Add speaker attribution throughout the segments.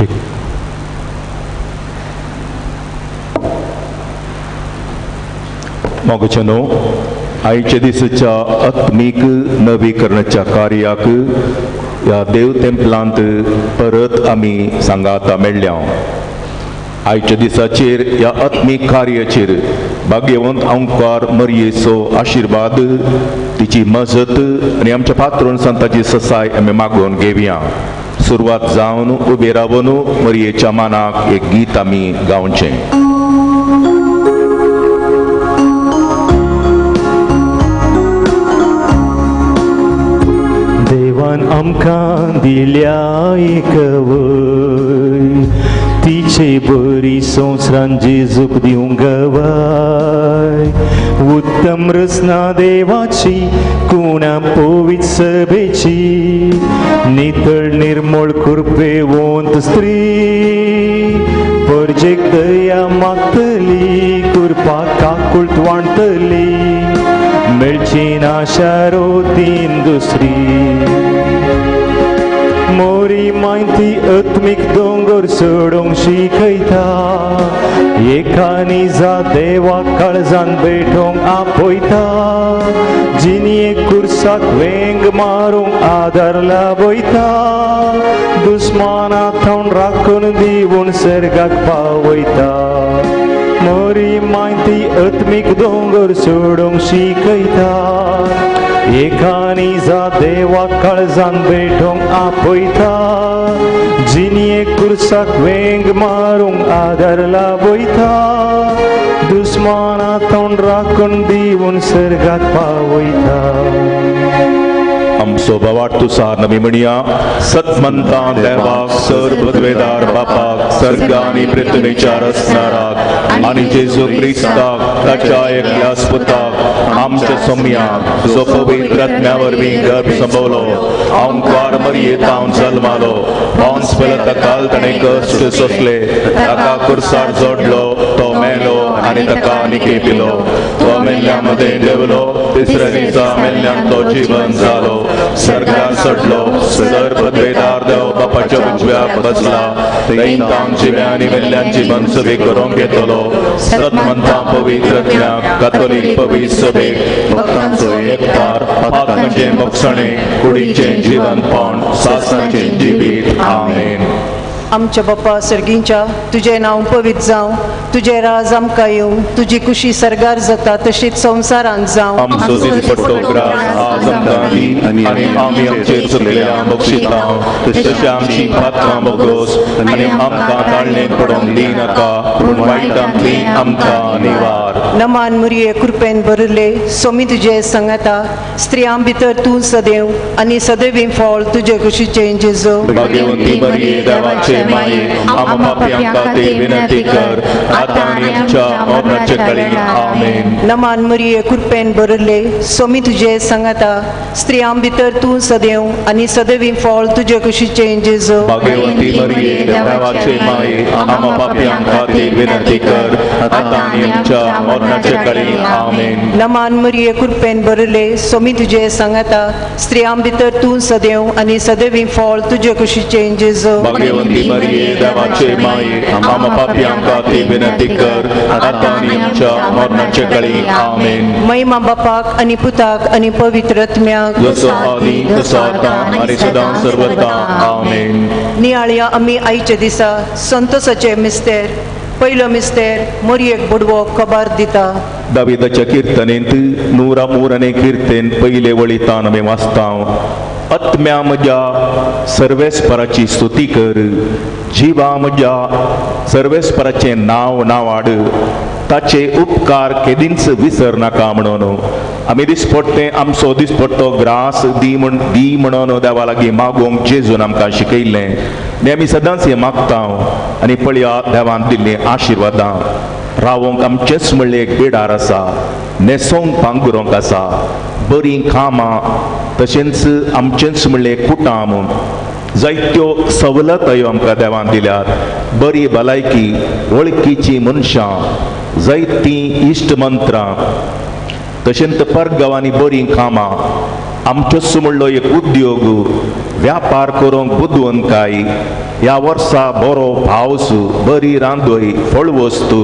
Speaker 1: प्रार्थीची.
Speaker 2: मोगचनो आयच्या दिसाच्या आत्मीक नवीकरणाच्या कार्याक ह्या देव तेंपलांत परत आमी सांगाता मेळ्ळ्या. आयच्या दिसाचेर ह्या आत्मीक कार्याचेर भाग्यवंत ओंकार मरियेचो आशिर्वाद, तिची मजत आनी आमच्या पात्रोन संताची ससाय आमी मागून घेवया. सुरवात जावन उबे रावन मरियेच्या मानाक एक गीत आमी गावचें.
Speaker 1: देवान आमकां दिल्या एक वय, तिचे बरी संवसारान जेजूक दिवंक गवाय. उत्तम रचना देवाची, कुणा पवित्र सभेची, नितळ निर्मळ कृपेवंत स्त्री, परजेक दया मागतली, कृपा काकुळट वाणतली, मेळची ना शारोतीन दुसरी. मोरी माहिती आत्मीक दोंगर सोडूंक शिकयता, एकानी जा देवा काळजान भेटोंक आपयता, जिनिये कुर्साक वेंग मारूंक आदार लाभयता, दुस्माना थावन राखून दिवून सर्गाक पावयता. मोरी माहिती आत्मीक दोंगर सोडूंक शिकयता, एकानी जा देवा काळजान भेटोंक आपयता, जिनिये कुर्साक वेंग मारूंक आदार लाभयता, दुस्माना थावन राखून दिवून सर्गाक पावयता.
Speaker 2: आमचो बोवाळ तुसार नमी म्हणया. सतमंता देवाक, सर्ववेदार बापाक, सर्ग आनी पृथ्वीच्या रचणाराक आनी जेजू क्रिस्ताक, ताच्या एकल्या पुताक, आमच्या सोम्याक जो पवित्र आत्म्या वरवीं गर्भ संभवलो, ओंकार मरियेंतावन जल्मालो, पोंस पिलाताकाल ताणें कश्ट सोंसले, ताका कुर्सार जोडलो, तो मेलो आनी ताका निकेपिलो, तो मेल्ल्या मदें देंवलो, तिसऱ्या दिसा मेल्ल्यान तो जीवन जालो, सर्गार चडलो, सर्ववेदार देव बापाच्या उजव्याक बसला, दैतांक जिव्यांनी मेल्ल्यांची मनसुबी करूंक येतलो, सतमंता पवित्र आत्म्याक, कातोलीक पवित्र सभेक, भक्तांचो एकठार, पातकांचें मोक्षणें, कुडीचें जीवनपण, सासणाचें जिवीत. आमेन.
Speaker 3: आमच्या बाप्पा सर्गींच्या, तुझें नांव पवित्र जावं, तुझें राज आमकां येवं, तुजी कुशी सर्गार जाता तशीच संवसारांत जावं.
Speaker 2: आमचो दिसपट्टो ग्रास आज आमकां दी, आनी आमी आमचेर चुकलेल्यांक बक्षिता, तशें आमची पातकां बोगोस, आनी आमकां ताळणेंत पडोवंक दिनाका, पूण वायटांतली आमकां निवार.
Speaker 3: नमान मुरये कृपेन भरले, सोमी तुजे संगता, स्त्रियां भितर तूं सदैव, आनी सदैवी फळ तुजे कुशीचें जेजू.
Speaker 2: भाग्यवंती मरिये देवाचे माये, आम पाप्यांक खातीर विनंती कर, आतां आनी आमच्या मरणाचे काळी. आमेन.
Speaker 3: नमान मुरये कृपेन भरले, सोमी तुजे संगता, स्त्रियां भितर तूं सदैव, आनी सदैवी फळ तुजे कुशीचें जेजू.
Speaker 2: भाग्यवंती मरिये देवाचे माये, आम पाप्यांक खातीर विनंती कर, आतां आनी आमच्या मरणाचे काळी. आमेन.
Speaker 3: नमान मुरये कृपेन भरले, सोमी तुजे संगता, स्त्रियां भितर तूं सदैव, आनी सदैवी फळ तुजे कुशीचें जेजू.
Speaker 2: भाग्यवंती मरिये देवाचे माये, आम पाप्यांक खातीर विनंती कर, आतां आनी आमच्या मरणाचे काळी. आमेन.
Speaker 3: महिमा बापाक आनी पुताक आनी पवित्र आत्म्याक,
Speaker 2: जसो आदी तसो आतां आनी सदां सर्वदा. आमेन.
Speaker 3: नियाळ्या आमी आयच्या दिसा संतोसाचे मिस्तेर. पयलो मिस्तेर मोरयेक बुडवो कबार दिता.
Speaker 2: दाविदाच्या किर्तनेंत 103 किर्तेन पयले वळीतान आमी वाचतांव. आत्म्या म्हज्या सर्वेस्पराची स्तुती कर, जिवा म्हज्या सर्वेस्पराचें नांव नावाड, ताचे उपकार केदींच विसर नाका म्हणून आमी दिसपट्टे आमचो दिसपट्टो ग्रास दी म्हणून देवा लागीं मागोवंक जेजून आमकां शिकयल्लें. आनी आमी सदांच हें मागतांव. आनी पळया देवान दिल्लीं आशिर्वादां. रावोंक आमचेच म्हणलें एक बिडार आसा, न्हेसोंक पांघरुंक आसा, बरीं कामां, तशेंच आमचेंच म्हणलें कुटाम, जायत्यो सवलतायो आमकां देवान दिल्यात. बरी भलायकी, वळखीचीं मनशां, जायतीं इश्ट मंत्रां, तशेंच परगांवांनी बरीं कामां, आमचो म्हणलो एक उद्योग व्यापार करूंक बुदवंतकाय ह्या वर्सा बरो पावस बरी रांदोय फळ वस्तू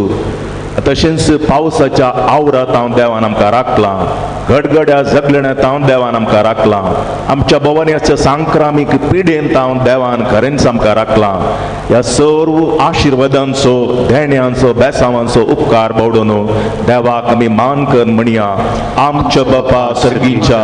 Speaker 2: तशेंच पावसाच्या आवरात हांव देवान आमकां राखलां गडगड्या जगलण्यात हांव देवान आमकां राखलां आमच्या भोंवण्याच्या सांक्रामीक पिडेंत हांव देवान खरेंच आमकां राखलां ह्या सर्व आशिर्वादांचो धेण्यांचो बेसांवांचो उपकार बावडून देवाक आमी मान कर म्हणया आमच्या बापा सर्गीच्या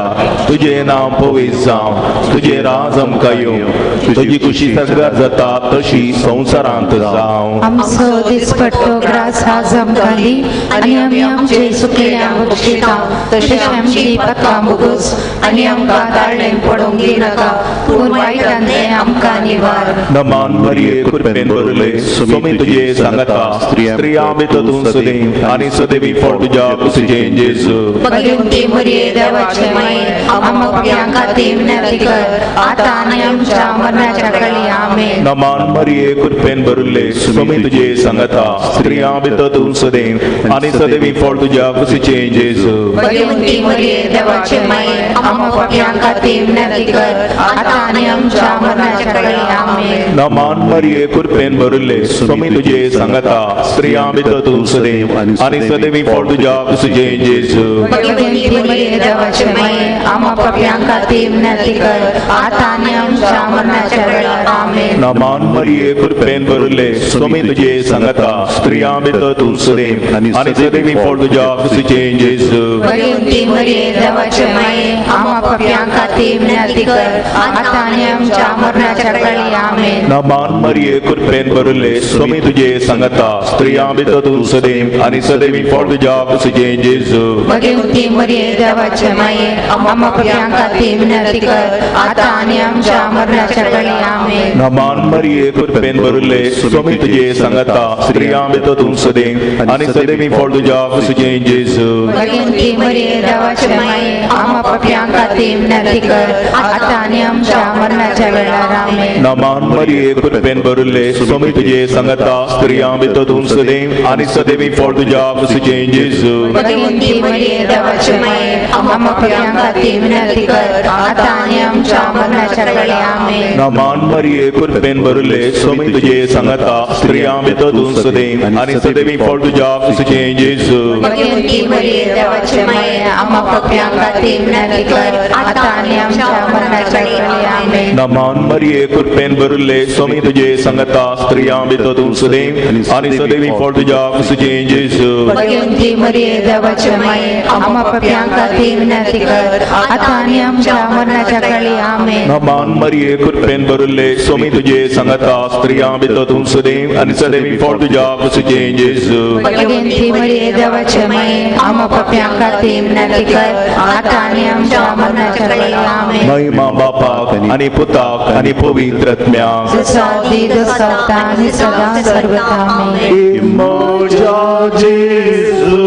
Speaker 2: तुजें नांव पवित्र जावं तुजें राज आमकां येवं तुजी खुशी सगळ्यार जाता तशी संवसारांत जावं
Speaker 4: आमचो दिसपट्टो ग्रास आज आमकां दी आनी आमी आमचे सुकल्यांक बक्षिता तशेंच आमची पातकां भोगूस आनी आमकां ताळ्ळें पडोवंक दिनाका पूण वायटांतलें आमकां निवार
Speaker 2: नमान मरिये कृपेन भरले स्वामी तुजे सांगता स्त्रियां भितर तूं सदैव आनी सदैवी फळ तुज्या कुशीचें जेजू
Speaker 4: भगवंती मरिये देवाचे माये आमकां पाप्यांक खातीर विनंती कर आतां आनी आमच्या मरणाच्या काळी आमेन
Speaker 2: नमान मरिये कृपेन भरले स्वामी तुजे सांगता स्त्रियां भितर तूं सदैव आनी सदैवी फळ तुज्या कुशीचें जेजू
Speaker 4: भगवंती मरिये देवाचे माये आमकां पाप्यांक खातीर विनंती कर आतां आनी आमच्या मरणाच्या काळी आमेन
Speaker 2: नमान मरिये कृपेन भरले स्वामी तुजे सांगता स्त्रियां भितर तूं सदैव आनी सदैवी फळ तुज्या कुशीचें जेजू
Speaker 4: भगवंती मरिये देवाचे माये आमकां पाप्यांक खातीर विनंती कर आतां आनी आमच्या मरणाच्या काळी आमेन
Speaker 2: नमान मरिये कृपेन भरले स्वामी तुजे सांगता स्त्रियां भितर तूं सदैव आनी सदैवी फळ तुज्या कुशीचें जेजू
Speaker 4: भगवंती मरिये देवाचे माये आमकां पाप्यांक खातीर विनंती कर आतां आनी आमच्या मरणाच्या काळी आमेन
Speaker 2: नमान मरिये कृपेन भरले स्वामी तुजे सांगता स्त्रियां भितर तूं सदैव आनी सदैवी फळ तुज्या कुशीचें जेजू
Speaker 4: भगवंती मरिये देवाचे माये आमकां पाप्यांक खातीर विनंती कर आतां आनी आमच्या मरणाच्या काळी आमेन
Speaker 2: नमान मरिये कृपेन भरले स्वामी तुजे सांगता स्त्रियां भितर तूं सदैव आनी सदैवी फळ तुज्या कुशीचें जेजू
Speaker 4: भगवंती मरिये देवाचे माये आमकां पाप्यांक खातीर विनंती कर आतां आनी आमच्या मरणाच्या वेळार आमेन
Speaker 2: नमान मरिये कृपेन भरले स्वामी तुजे सांगता स्त्रियां भितर तूं सदैव आनी सदैवी फळ तुज्या कुशीचें जेजू
Speaker 4: भगवंती मरिये देवाचे माये आमकां पाप्यांक खातीर विनंती कर आतां आनी आमच्या मरणाच्या वेळी आमेन
Speaker 2: नमान मरिये कृपेन भरले स्वामी तुजे सांगता स्त्रियां भितर तूं सदैव आनी सदैवी फळ तुज्या कुशीचें जेजू
Speaker 4: भगवंती मरिये देवाचे माये आमकां पाप्यांक खातीर विनंती कर आतां आनी आमच्या मरणाच्या वेळी आमेन
Speaker 2: नमान मरिये कृपेन भरले स्वामी तुजे सांगता स्त्रियां भितर तूं सदैव आनी सदैवी फळ तुज्या कुशीचें जेजू
Speaker 4: भगवंती मरिये देवाचे माये आमकां पाप्यांक खातीर विनंती कर आतां आनी आमच्या मरणाच्या काळी आमेन
Speaker 2: नमान मरिये कृपेन भरले स्वामी तुजे सांगता स्त्रियां भितर तूं सदैव आनी सदैवी फळ तुज्या कुशीचें जेजू
Speaker 4: भगवंती मरिये देवाचे माये आमकां पाप्यांक खातीर विनंती कर आतां आनी आमच्या मरणाच्या काळी आमेन
Speaker 2: महिमा बापाक आनी पुताक आनी पवित्र आत्म्याक
Speaker 4: जसो आदी तसो आतां आनी सदां सर्वदा आमेन
Speaker 2: म्हज्या जेजू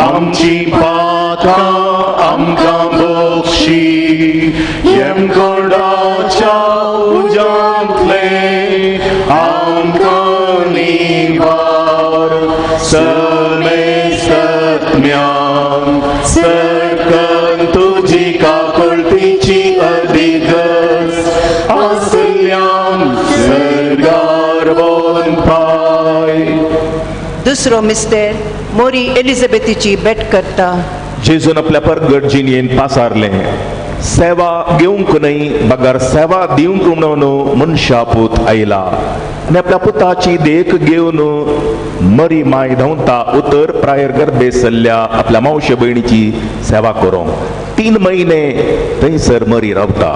Speaker 2: आमची पातकां आमकां बक्षी यमगडाच्या उजांतले आमकां निवार सत्म्यान सरकन तुजी काकुळतीची अधिगस असल्याम सरगार बोन पाय
Speaker 3: दुसरो मिस्तेर मोरी एलिझाबेथीची भेट करता
Speaker 2: जेजून आपल्या परगट जिणयेन पासारले सेवा घेवंक न्हय बगर सेवा दिवंक म्हणून मनशा पूत आयला आनी आपल्या पुताची देख घेवन मरी माय धांवता उतर प्रायर गर्भे सल्ल्या आपल्या मावशे भयणीची सेवा करूंक 3 म्हयने थंयसर मरी रावता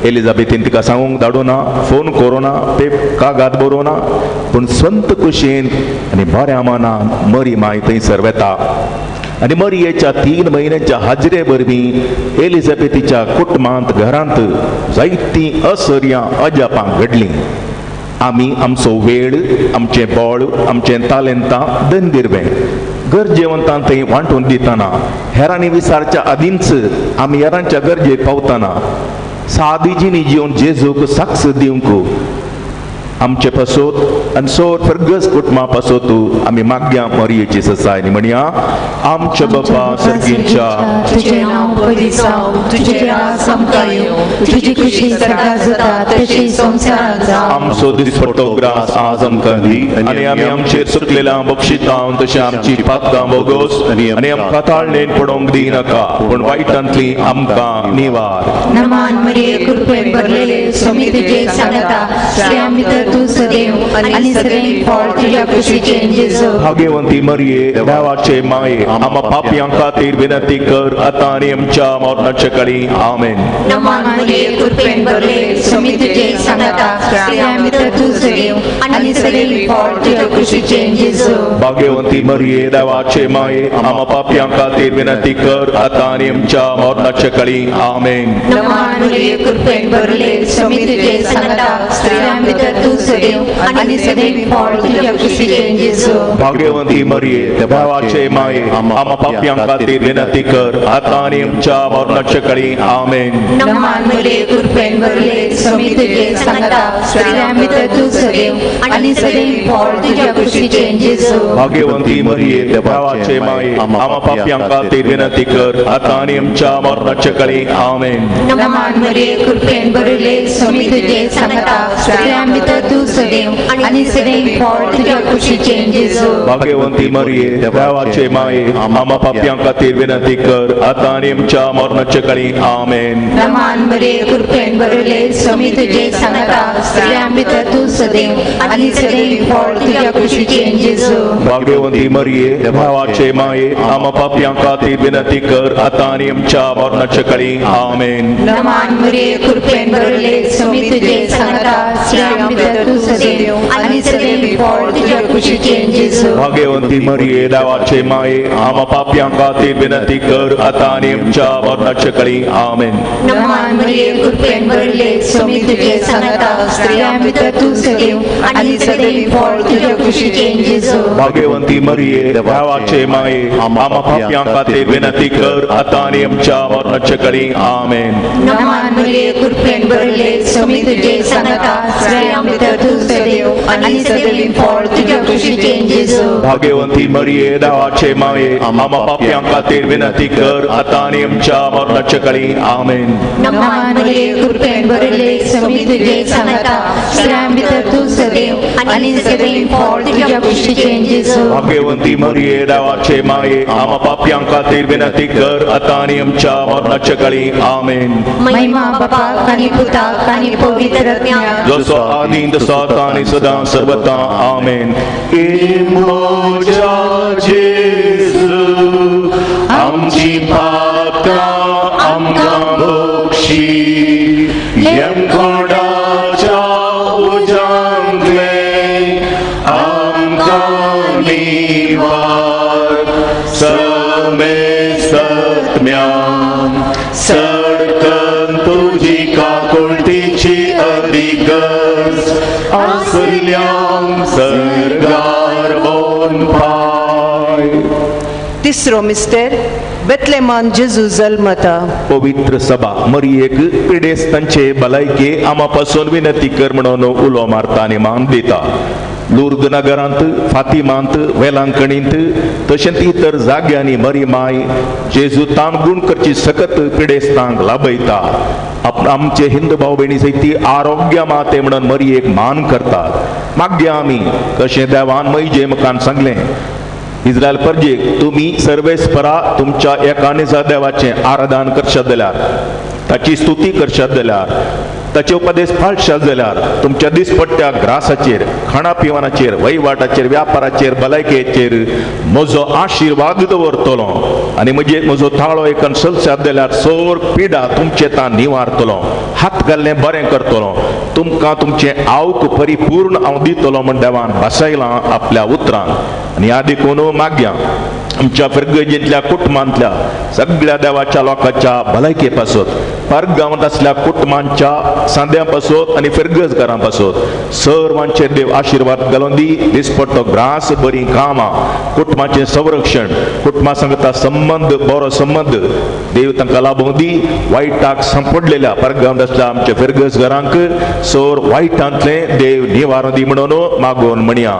Speaker 2: एलिझाबेथीन तिका सांगूंक धाडूना फोन करूना कागाद बरोवना पूण स्वंत कुशीन आनी बऱ्या मनान मरी माय थंयसर वेता आनी मरियेच्या 3 म्हयन्याच्या हाजरे वरवीं एलिझाबेथीच्या कुटुंबांत घरांत जायतीं असर्यां अजापां घडलीं आमी आमचो वेळ आमचें बळ आमचें तालेंतां दंदिरवें गरजेवंतां थंय वांटून दितना हेरांनी विसारच्या आदींच आमी हेरांच्या गरजेक पावतना सादी जिणी जिवन जेजूक साक्ष दिवंक आमचे पासोत आनी सोर फर्गस कुटुंबा पासोतू आमी मागया मरियेची ससाय म्हणया आमच्या बापा सर्गीच्या
Speaker 4: तुझे नाव पवित्र जावं, तुझे राज आमकां येवं, तुझी खुशी सर्गार जाता तशी संवसारांत जावं.
Speaker 2: आमचो दिसपट्टो ग्रास आज आमकां दी आनी आमी आमचेर सुकलेल्या बक्षिता तशें आमची पातकां बोगोस आनी आमकां ताळणेन पडोवंक दिनाका पूण वायटांतली आमकां निवार.
Speaker 4: नमान मरिये कृपेन भरलेले स्वामी तुझे सांगता स्त्रियां भितर तूं सदैव आनी सदैव फळ तुझ्या कुशीचे जेजू.
Speaker 2: भाग्यवंती मरिये देवाचे माये आम्हा पापयां खातीर विनंती कर आतां आनी आमच्या मरणाचे काळी आमेन.
Speaker 4: नमान मरिये कृपेन भरलेले स्वामी तुझे सांगता स्त्रियां भितर तूं सदैव आनी सदैव फळ तुझ्या कुशीचे जेजू.
Speaker 2: भाग्यवंती मरिये देवाचे माये आम्हा पापयां खातीर विनंती कर आतां आनी आमच्या मरणाचे काळी आमेन.
Speaker 4: नमान मरिये कृपेन भरलेले स्वामी तुझे सांगता स्त्रियां भितर तूं सदैव आनी सदैव फळ तुझ्या कुशीचे जेजू.
Speaker 2: भाग्यवंती मरिये देवाचे माये आम्हा पापयां खातीर विनंती कर आतां आनी आमच्या मरणाचे काळी आमेन.
Speaker 4: नमान मरिये कृपेन भरलेले स्वामी तुझे सांगता स्त्रियां भितर तूं सदैव आनी सदैव फळ तुझ्या कुशीचे जेजू.
Speaker 2: भाग्यवंती मरिये देवाचे माये आम्हा पापयां खातीर विनंती कर आतां आनी आमच्या मरणाचे काळी आमेन.
Speaker 4: नमान मरिये कृपेन भरलेले स्वामी तुझे सांगता स्त्रियां भितर तूं सदैव आनी सदैव फळ तुझ्या कुशीचे जेजू.
Speaker 2: भाग्यवंती मरिये देवाचे माये आम्हा पापयां खातीर विनंती कर आतां आनी आमच्या मरणाचे काळी आमेन.
Speaker 4: नमान मरिये कृपेन भरलेले स्वामी तुझे सांगता स्त्रियां भितर तूं सदैव आनी सदैव फळ तुझ्या कुशीचे जेजू.
Speaker 2: भाग्यवंती मरिये देवाचे माये आम्हा पापयां खातीर विनंती कर आतां आनी आमच्या मरणाचे काळी आमेन.
Speaker 4: नमान मरिये कृपेन भरलेले स्वामी तुझे सांगता स्त्रियां भितर तूं सदैव आनी सदैव फळ तुझ्या कुशीचे जेजू.
Speaker 2: भाग्यवंती मरिये देवाचे माये आम्हा पापयां खातीर विनंती कर आतां आनी आमच्या मरणाचे काळी आमेन.
Speaker 4: नमान मरिये कृपेन भरलेले स्वामी तुझे सांगता स्त्रियां भितर तूं सदैव आनी सदैव फळ तुझ्या कुशीचे जेजू.
Speaker 2: भाग्यवंती मरिये देवाचे माये आम्हा पापयां खातीर विनंती कर आतां आनी आमच्या मरणाचे काळी आमेन.
Speaker 4: नमान मरिये कृपेन भरलेले स्वामी तुझे सांगता स्त्रियां भितर तूं सदैव आनी सदैव फळ तुझ्या कुशीचे जेजू.
Speaker 2: भाग्यवंती मरिये देवाचे माये आम्हा पापयां खातीर विनंती कर आतां आनी आमच्या मरणाचे काळी आमेन.
Speaker 4: नमान मरिये कृपेन भरलेले स्वामी तुझे सांगता स्त्रियां भितर तूं सदैव आनी सदैव फळ तुझ्या कुशीचे जेजू.
Speaker 2: भाग्यवंती मरिये देवाचे माये आम्हा पापयां खातीर विनंती कर आतां आनी आमच्या मरणाचे काळी आमेन.
Speaker 4: महिमा बापाक आनी पुताक आनी पवित्र आत्म्याक
Speaker 2: जसो आदीं तसो आतां आनी सदां सर्वदा आमेन. मोजा जेजू आमची पातकां आमकां बक्षी यमकोडाच्या उजांतले आमकां निवार समे सत्म्यान सडकन तुजी काकुळटीची अधिगस असल्यांक सर्गार बोन पाय.
Speaker 3: तिसरो मिस्टेर बेतलेमान जेजू जल्मता.
Speaker 2: पवित्र सभा मरियेक पिडेस्तांचे भलायके आम्हा पासून विनंती कर म्हणून उलो मारता आनी मान दिता. लुर्द नगरांत फातिमांत वेलांकणींत तशेंच इतर जाग्यांनी मरी माय जेजू ताणगुण करची सकत पिडेस्तांक लाभयता. आमचे हिंदू भाव भयणी सयती आरोग्य माते म्हणून मरियेक मान करतात. मागया आमी कशें देवान मैजे मकान सांगलें इस्रायल प्रजेक तुम्ही सर्वेस्परा तुमच्या एकानिसा देवाचें आराधन करशात जाल्यार ताची स्तुती करशात जाल्यार ताचे उपदेश पाळशात जाल्यार तुमच्या दिसपट्ट्या ग्रासाचेर खाणा पिवानाचेर वहिवाटाचेर व्यापाराचेर भलायकेचेर म्हजो आशिर्वाद दवरतलो आनी म्हजो थाळो एकान चलशात जाल्यार सोर पिडा तुमचे ता निवारतलो. हात घाल्लें बरें करतलो. तुमकां तुमचें आवक परिपूर्ण हांव दितलो म्हण देवान भासायलां आपल्या उतरांत. आनी ह्या देखून मागया आमच्या फिरगजेंतल्या कुटुंबांतल्या सगळ्या देवाच्या लोकांच्या भलायके पासत परगांवांत असल्या कुटुंबांच्या सांद्यां पासत आनी फेर्गसकारां पासत सर्वांचे देव आशीर्वाद घालून दी. दिसपट्टो ग्रास बरी कामां, कुटुंबाचें संरक्षण, कुटुंबा सांगता संबंध बरो संबंध देव तांकां लाभूंक दी. वायटाक सांपडलेल्या परगांवांत असल्या आमच्या फेर्गसकारांक सर वायटांतले देव निवारण दी म्हणून मागून म्हणया.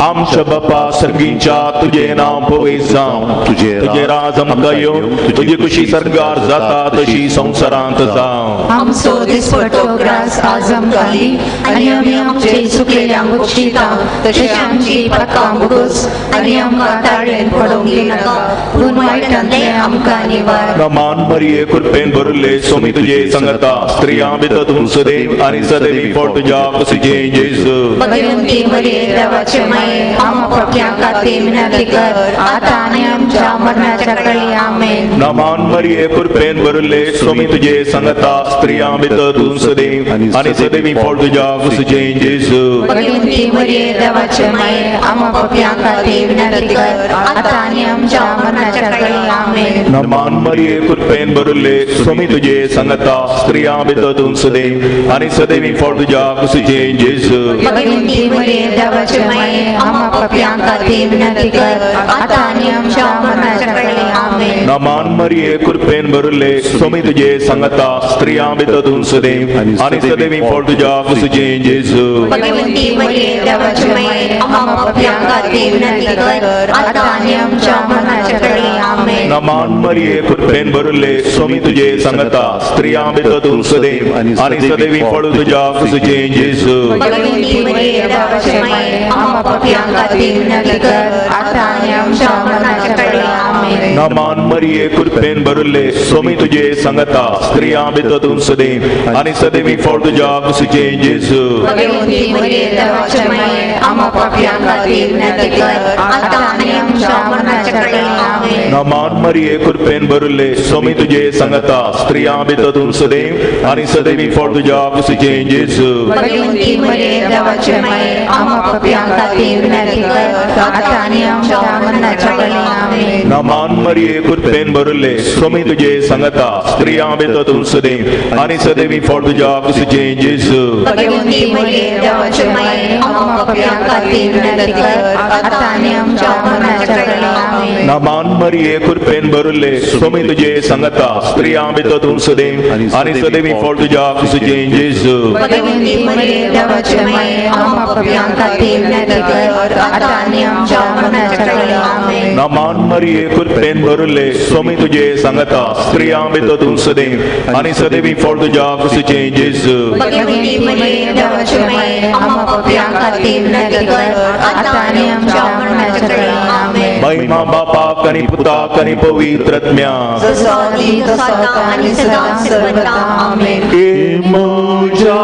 Speaker 2: आमच्या बापा सर्गीच्या तुझे नाव पवित्र जावं, तुझे राज आमकां येवं, तुझी खुशी सरगार जाता तशी संवसारांत जावं.
Speaker 4: आमचो दिसपट्टो ग्रास आज आमकां दी आनी आमी आमचे चुकलेल्यांक बक्षिता तशें आमची पातकां भोगोस आनी आमकां ताळेन पडोवंक दिनाका पूण वायटांतले आमकां निवार.
Speaker 2: नमान मरिये कृपेन भरले सोमी तुझे संगता स्त्रियां भितर तूं सदैव आनी सदैवी फळ तुज्या कुशीचें जेजू.
Speaker 4: भगवंती मरिये देवाचे माये आमकां पापयां खातीर विनंती कर आतां आनी आमच्या मरणाच्या काळी आमेन.
Speaker 2: नमान मरिये कृपेन भरले सोमी तुझे संगता स्त्रियां भितर तूं सदैव आनी सदैवी फळ तुज्या कुशीचें जेजू.
Speaker 4: भगवंती मरिये देवाचे माये आमकां पापयां खातीर विनंती कर आतां आनी आमच्या मरणाच्या काळी आमेन.
Speaker 2: नमान मरिये कृपेन भरले सोमी तुझे संगता स्त्रियां भितर तूं सदैव आनी सदैवी फळ तुज्या कुशीचें जेजू.
Speaker 4: भगवंती मरिये देवाचे माये आमकां पापयां खातीर विनंती कर आतां आनी आमच्या मरणाच्या काळी आमेन.
Speaker 2: नमान मरिये कृपेन भरले सोमी तुझे संगता स्त्रियां भितर तूं सदैव आनी सदैवी फळ तुज्या कुशीचें जेजू.
Speaker 4: भगवंती मरिये देवाचे माये आमकां पापयां खातीर विनंती कर आतां आनी आमच्या मरणाच्या काळी आमेन.
Speaker 2: नमान मरिये कृपेन भरले सोमी तुझे संगता स्त्रियां भितर तूं सदैव आनी सदैवी फळ तुज्या कुशीचें जेजू.
Speaker 4: भगवंती मरिये देवाचे माये आमकां पापयां खातीर विनंती कर आतां आनी आमच्या मरणाच्या काळी आमेन.
Speaker 2: नमान मरिये कृपेन भरले सोमी तुझे संगता स्त्रियां भितर तूं सदैव आनी सदैवी फळ तुज्या कुशीचें जेजू.
Speaker 4: भगवंती मरिये देवाचे माये आमकां पापयां खातीर विनंती कर आतां आनी आमच्या मरणाच्या काळी आमेन.
Speaker 2: नमान मरिये कृपेन भरले सोमी तुझे संगता स्त्रियां भितर तूं सदैव आनी सदैवी फळ तुज्या कुशीचें जेजू.
Speaker 4: भगवंती मरिये देवाचे माये आमकां पापयां खातीर विनंती कर आतां आनी आमच्या मरणाच्या काळी आमेन.
Speaker 2: नमान मरिये कृपेन भरले सोमी तुझे संगता स्त्रियां भितर तूं सदैव आनी सदैवी फळ तुज्या कुशीचें जेजू.
Speaker 4: भगवंती मरिये देवाचे माये आमकां पापयां खातीर विनंती कर आतां आनी आमच्या मरणाच्या काळी आमेन.
Speaker 2: नमान मरिये कृपेन भरले सोमी तुझे संगता स्त्रियां भितर तूं सदैव आनी सदैवी फळ तुज्या कुशीचें जेजू.
Speaker 4: भगवंती मरिये देवाचे माये आमकां पापयां खातीर विनंती कर आतां आनी आमच्या मरणाच्या काळी आमेन.
Speaker 2: नमान मरिये कृपेन भरले सोमी तुझे संगता स्त्रियां भितर तूं सदैव आनी सदैवी फळ तुज्या कुशीचें जेजू.
Speaker 4: भगवंती मरिये देवाचे माये आमकां पापयां खातीर विनंती कर आतां आनी आमच्या मरणाच्या काळी आमेन.
Speaker 2: महिमा बापाक आनी पुताक आनी पवित्रात्म्याक
Speaker 4: जसो आदी तसो आतां आनी सदां सर्वदा आमेन.
Speaker 2: ए म्हज्या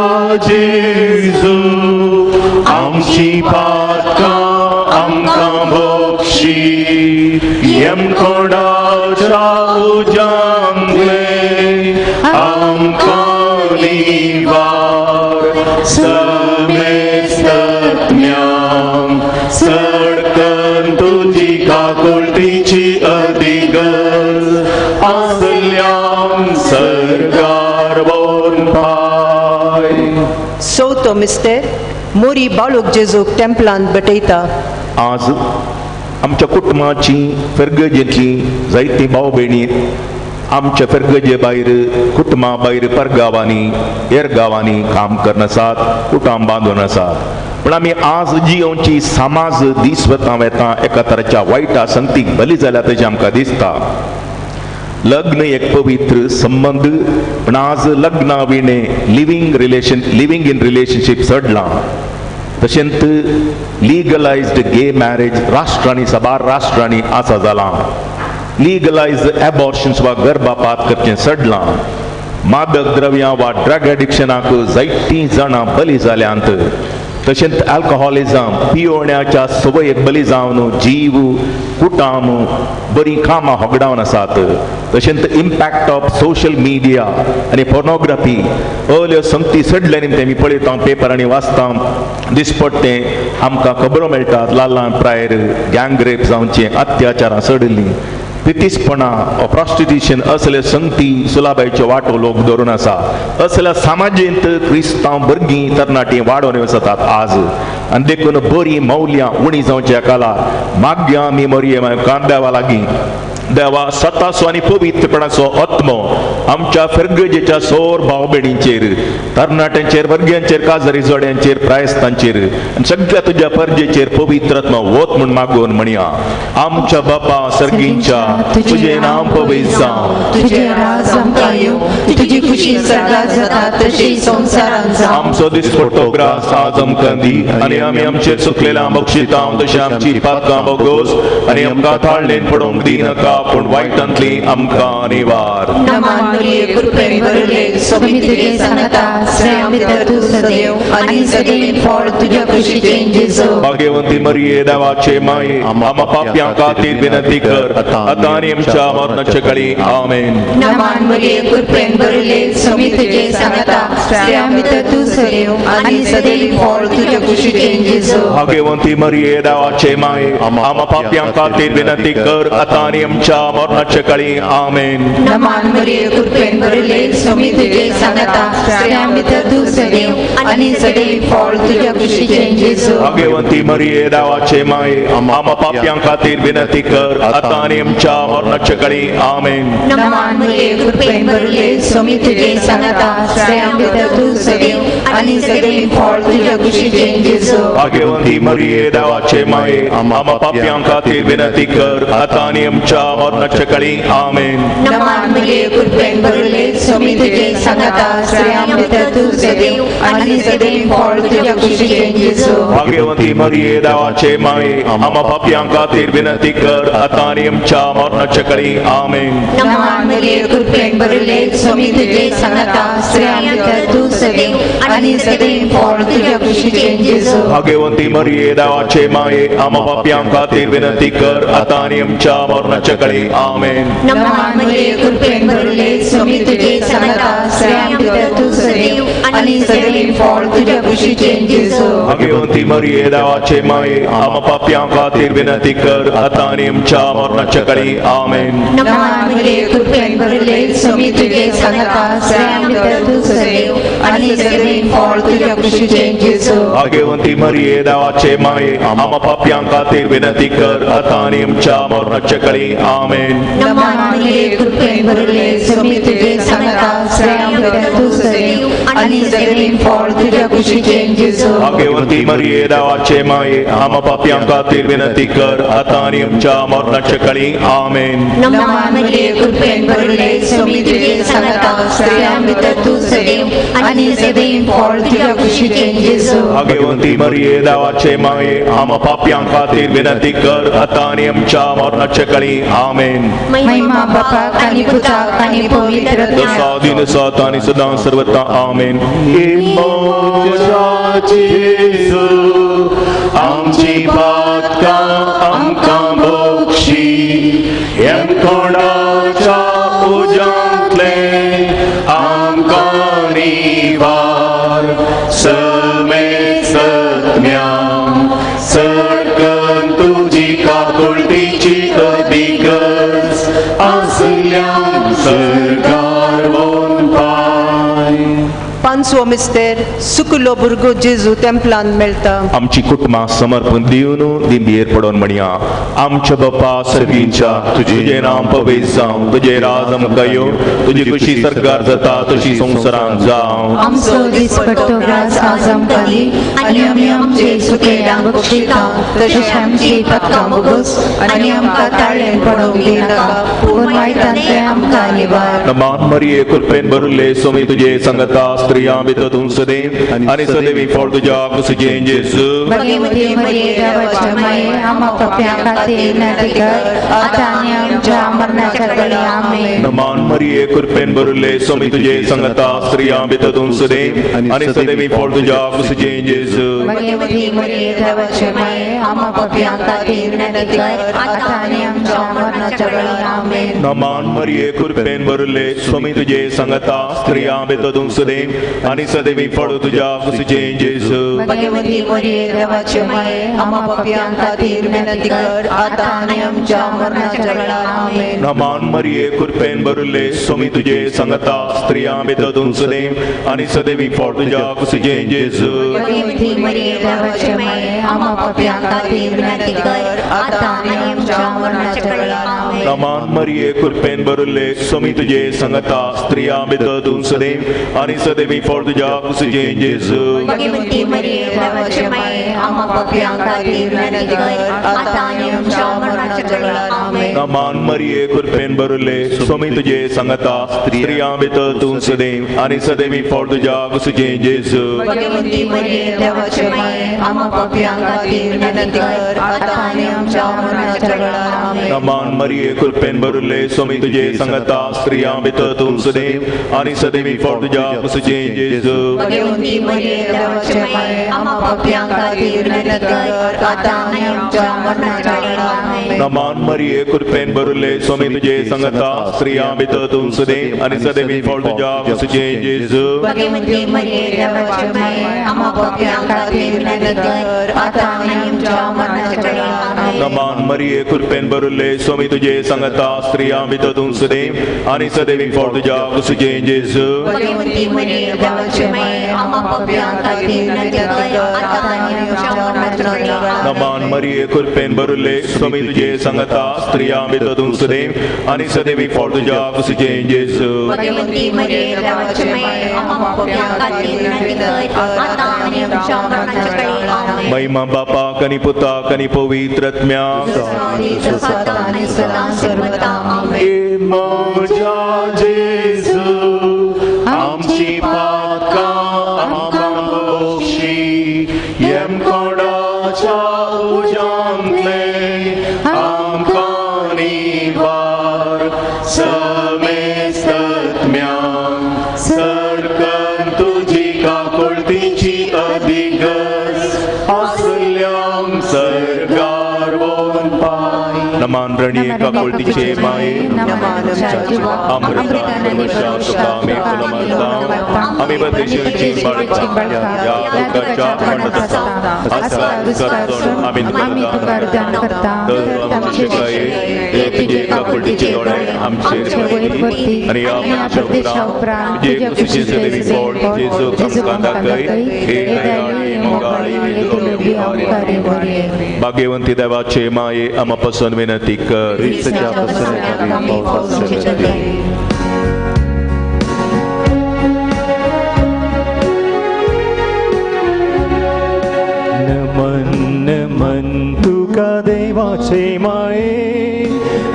Speaker 2: जेजू आमची पातकां आमकां बक्षी कोणाच्या उजांगले आमकां निवार समेस्तज्ञान सडकन तुजी काकुळटीची अधिगल आसल्यां सरगार बोन पाय.
Speaker 3: चवथो मिस्तेर मोरी बाळूक जेजूक टेंपलांत भेटयता.
Speaker 2: आज आमच्या कुटुंबाची फेर्गजेंतली जायती भाव भयणी आमच्या फेर्गजे भायर कुटुंबा भायर परगांवांनी हेर गांवांनी काम करन आसात, कुटुंब बांदून आसात. पण आमी आज जी आमची समाज दीस वता वेता एका तराच्या वायटा संगतीक बली जाल्या तशें आमकां दिसता. लग्न एक पवित्र संबंध, पण आज लग्ना विणे लिव्हिंग इन रिलेशनशीप चडलां. तशेंच लीगलायज्ड गे मॅरेज राष्ट्रांनी साबार राष्ट्रांनी आसा जालां. लीगलायज्ड एबॉर्शन्स वा गर्भपात करचें चडलां. मादक द्रव्यां वा ड्रग एडिक्शनाक जायतीं जाणां बली जाल्यांत. तशेंच अल्कोहोलिजम पियोवण्याच्या संवयेक बली जावन जीव कुटाम बरी कामां होगडावन आसात. तशेंच इम्पॅक्ट ऑफ सोशल मिडिया आनी पोर्नोग्राफी असल्यो संगती चडले निमते आमी पळयता, पेपरांनी वाचता, दिसपट्टे आमकां खबरो मेळटात. ल्हान ल्हान प्रायर गँग रेप जावचे, अत्याचारां चडलीं. पितीसपणा प्रॉस्टिट्यूशन असले संगती सुलाबाईचे वाटो लोक धरून आसा असल्या सामाजिक क्रिस्तांव भुरगीं तरणाटी वाडोवन वचतात आज आनी देखून बरी मौल्यां उणी जावच्या काळार माग्या आमी मरये कांद्यावा लागीं देवा सताचो आनी पवित्रपणाचो आत्मो आमच्या फेरगजेच्या सोर भाव भयणींचेर तरणाट्यांचेर भुरग्यांचेर काजरी जोड्यांचेर प्रायस्तांचेर आनी सगळ्या तुज्या परजेचेर पवित्र आत्मा वत म्हूण मागून म्हणया आमच्या बापा सर्गींच्या तुजें नांव पवित्र जावं
Speaker 4: तुझे राज आमकां येवं तुजी खुशी सर्गार जाता तशी संवसारांत जावं
Speaker 2: आमचो दिसपट्टो ग्रास आज आमकां दी आनी आमी आमचेर चुकलेल्या बक्षितांव तशें आमची पातकां बोगोस आनी आमकां थाळणेन पडोवंक दिनाका पूण वायटांतली आमकां निवार
Speaker 4: नमान मरिये कृपेन भरले स्वामी तुजे सांगता श्रेय भितर तूं सदैव आनी सदैव फळ तुज्या कुशीचें जेजू
Speaker 2: भाग्यवंती मरिये देवाचे माये आम्हा पाप्यां खातीर विनंती कर आतां आनी आमच्या मरणाचे काळी आमेन
Speaker 4: नमान मरिये कृपेन भरले स्वामी तुजे सांगता श्रेय भितर तूं सदैव आनी सदैव फळ तुज्या कुशीचें जेजू
Speaker 2: भाग्यवंती मरिये देवाचे माये आम्हा पाप्यां खातीर विनंती कर आतां आनी आमच्या मरणाचे काळी आमेन
Speaker 4: नमान मरिये कृपेन भरले स्वामी तुजे सांगता श्रेय भितर तूं सदैव आनी सदैव फळ तुज्या कुशीचें जेजू
Speaker 2: भाग्यवंती मरिये देवाचे माये आम्हा पाप्यां खातीर विनंती कर आतां आनी आमच्या मरणाचे काळी आमेन
Speaker 4: नमान मरिये कृपेन भरले स्वामी तुजे सांगता श्रेय भितर तूं सदैव आनी सदैव फळ तुज्या कुशीचें जेजू
Speaker 2: भाग्यवंती मरिये देवाचे माये आम्हा पाप्यां खातीर विनंती कर आतां आनी आमच्या मरणाचे काळी आमेन
Speaker 4: नमान मरिये कृपेन भरले स्वामी तुजे सांगता श्रेय भितर तूं सदैव आनी सदैव फळ तुज्या कुशीचें जेजू
Speaker 2: भाग्यवंती मरिये देवाचे माये आम्हा पाप्यां खातीर विनंती कर आतां आनी आमच्या मरणाचे काळी आमेन
Speaker 4: नमान मरिये कृपेन भरले स्वामी तुजे सांगता श्रेय भितर तूं सदैव आनी सदैव फळ तुज्या कुशीचें जेजू
Speaker 2: भाग्यवंती मरिये देवाचे माये आम्हा पाप्यां खातीर विनंती कर आतां आनी आमच्या मरणाचे काळी आमेन
Speaker 4: नमान मरिये कृपेन भरले स्वामी तुजे सांगता श्रेय भितर तूं सदैव आनी सदैव फळ तुज्या कुशीचें जेजू
Speaker 2: भाग्यवंती मरिये देवाचे माये आम्हा पाप्यां खातीर विनंती कर आतां आनी आमच्या मरणाचे काळी आमेन
Speaker 4: नमान मरिये कृपेन भरले स्वामी तुजे सांगता श्रेय भितर तूं सदैव आनी सदैव फळ तुज्या कुशीचें जेजू
Speaker 2: भाग्यवंती मरिये देवाचे माये आम्हा पाप्यां खातीर विनंती कर आतां आनी आमच्या मरणाचे काळी आमेन
Speaker 4: नमान मरिये कृपेन भरले स्वामी तुजे सांगता श्रेय भितर तूं सदैव आनी सदैव फळ तुज्या कुशीचें जेजू
Speaker 2: भाग्यवंती मरिये देवाचे माये आम्हा पाप्यां खातीर विनंती कर आतां आनी आमच्या मरणाचे काळी आमेन
Speaker 4: नमान मरिये कृपेन भरले स्वामी तुजे सांगता श्रेय भितर तूं सदैव आनी सदैव फळ तुज्या कुशीचें जेजू
Speaker 2: भाग्यवंती मरिये देवाचे माये आम्हा पाप्यां खातीर विनंती कर आतां आनी आमच्या मरणाचे काळी आमेन
Speaker 4: महिमा बापाक आनी पुताक आनी पवित्र
Speaker 2: दसा दिन सात आनी सदां सर्वदा आमेन आमची पातकां आमकां बक्षी ह्या कोणाच्या उजांतले आमकां निवार समेत सत्म्यां सडकन तुजी काकुळटीची अधिकच आसल्यां सरकार वोन पाय
Speaker 3: पांचवो मिस्तेर सुकलो भुरगो जेजू तेंपलान मेळटा
Speaker 2: आमची कुटुंबां समर्पण दिवन दिंबयेर पडोवन म्हणया आमच्या बापा सर्गींच्या तुजें नांव पवित्र जावं तुजें राज आमकां येवं तुजी खुशी सरकार जाता तशी संवसारांत जावं
Speaker 4: आमचो दिसपट्टो ग्रास आज आमकां दी आनी आमी आमचे चुकलेल्यांक बक्षितांव तशें आमची पातकां बोगोस आनी आमकां ताळ्यान पडोवंक दिनाका पूण वायटांतले आमकां निवार
Speaker 2: नमान मरिये कृपेन भरले स्वामी तुजे संगता स्त्रियां भितर तूं सदैव आनी सदैव फळ तुज्या कुशीचें जेजू
Speaker 4: भाग्यवती मरिये देवाच्या माये आम्हा पाप्यां खातीर विनंती कर आतां आनी आमच्या मरणाच्या काळी आमेन
Speaker 2: नमान मरिये कृपेन भरले स्वामी तुजे संगता स्त्रियां भितर तूं सदैव आनी सदैव फळ तुज्या कुशीचें जेजू
Speaker 4: भाग्यवती मरिये देवाच्या माये आम्हा पाप्यां खातीर विनंती कर आतां आनी आमच्या मरणाच्या काळी आमेन
Speaker 2: नमान मरिये कृपेन भरले स्वामी तुजे संगता स्त्रियां भितर तूं सदैव आनी सदैवी फळ तुझ्या कुशीचे जेजू
Speaker 3: भगवती मरिये देवाचे माये आम्हा पापियां खातीर विनंती कर आता आणि आमच्या मरणाच्या वेळार आमेन.
Speaker 2: नमान मरिये कृपेन भरले स्वामी तुझे संगता स्त्रियां भितर सुदेव आणि सदैवी फळ तुझ्या कुशीचे जेजू
Speaker 3: भगवती मरिये देवाचे माये आम्हा पापियां खातीर विनंती कर आता आणि आमच्या मरणाच्या वेळार आमेन.
Speaker 2: नमान मरिये कृपेन भरले स्वामी तुझे संगता स्त्रियां भितर सुदेव आणि सदैवी फळ तुझ्या कुशीचे जेजू
Speaker 3: भगवती मरिये देवाचे माये आम्हा पापियां खातीर विनंती कर आता आणि आमच्या मरणाच्या वेळार आमेन.
Speaker 2: नमान मरिये कृपेन भरले स्वामी तुझे संगता स्त्रियां भितर सुदेव आणि सदैवी फळ तुझ्या कुशीचे जेजू
Speaker 3: भगवती मरिये देवाचे माये आम्हा पापियां खातीर विनंती कर आता आणि आमच्या मरणाच्या वेळार आमेन.
Speaker 2: नमान मरिये कृपेन भरले स्वामी तुझे संगता स्त्रियां भितर सुदेव आणि सदैवी फळ तुझ्या कुशीचे जेजू
Speaker 3: भगवती मरिये देवाचे माये आम्हा पापियां खातीर विनंती कर आता आणि आमच्या मरणाच्या वेळार आमेन.
Speaker 2: नमान मरिये कृपेन भरले स्वामी तुझे संगता स्त्रियां भितर सुदेव आणि सदैवी फळ तुझ्या कुशीचे जेजू
Speaker 3: भगवती मरिये देवाचे माये आम्हा पापियां खातीर विनंती कर आता आणि आमच्या मरणाच्या वेळार आमेन.
Speaker 2: नमान मरिये कृपेन भरले स्वामी तुझे संगता स्त्रियां भितर सुदेव आणि सदैवी फळ तुझ्या कुशीचे जेजू
Speaker 3: भगवती मरिये देवाचे माये आम्हा पापियां खातीर विनंती कर आता आणि आमच्या मरणाच्या वेळार आमेन.
Speaker 2: नमान मरिये कृपेन भरले स्वामी तुझे संगता स्त्रियां भितर सुदेव आणि सदैवी फळ तुझ्या कुशीचे जेजू
Speaker 3: भगवती मरिये देवाचे माये आम्हा पापियां खातीर विनंती कर आता आणि आमच्या मरणाच्या वेळार आमेन.
Speaker 2: महिमा बापा कनी पुता कनी पवित्रत्म्या
Speaker 3: सदा आणि सदा सर्वदा आमेन.
Speaker 2: मोजा जेजू आमची पातका आमकां बक्षी येम कोणाच्या उजांतले आमकां निवार समेस्तत्म्यांक सरकन तुजी काकुळतीची अधिगस असल्यांक सरगार वोन पाय. नमान रणी काकुळतीचे माये आम्ही बदेशीची बाळगा या लोकांच्या म्हणत असता आम्ही करता आमचे गाये तुझे काकुळतीचे डोळे आमचे आणि आमच्या उपरांत जे कुशीचे सदैवी फळ जेजू आमकां दाखय हे दयाळी मोगाळी भाग्यवंती देवाचे माये आम्हा पासून विनंती कर.
Speaker 1: नमन नमन तुका देवाचे माये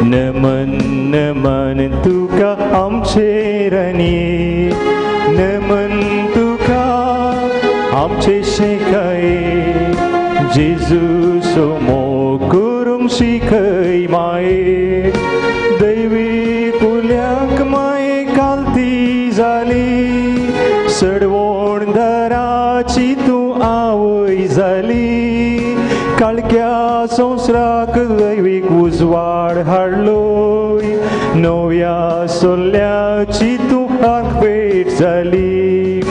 Speaker 1: नमन नमन तुका आमचे रणी नमन तुका आमचे शेकाये जेजू सोमो करूंक शिकय माये दैवी कुल्यांक माये कालती जाली सडवण दराची तूं आवय जाली काळक्या संवसाराक दैवीक उजवाड हाडलोय नव्या सोल्ल्याची तूं आंखपेट जाली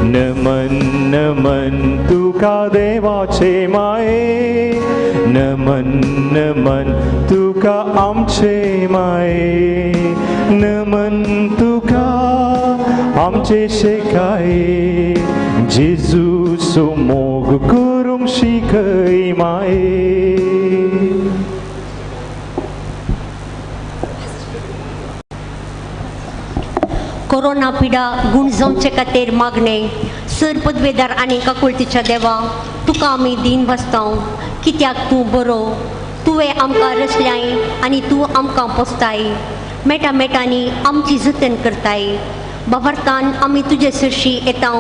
Speaker 1: नमन नमन तुका देवाचे माये नमन नमन तुका आमचे माये नमन तुका आमचे शेकाये जेजू सोमोग करूंक शिकय माये.
Speaker 5: कोरोना पिडा गुण जावचे खातीर मागणे सर पदवेदार आनी काकुळतीच्या देवा तुका आमी दिन वाचतां कित्याक तूं बरो तुवें आमकां रचल्याय आनी तूं आमकां पोसताय मेटा मेटांनी आमची जतन करताय. बाबार्थान आमी तुजे सरशी येतां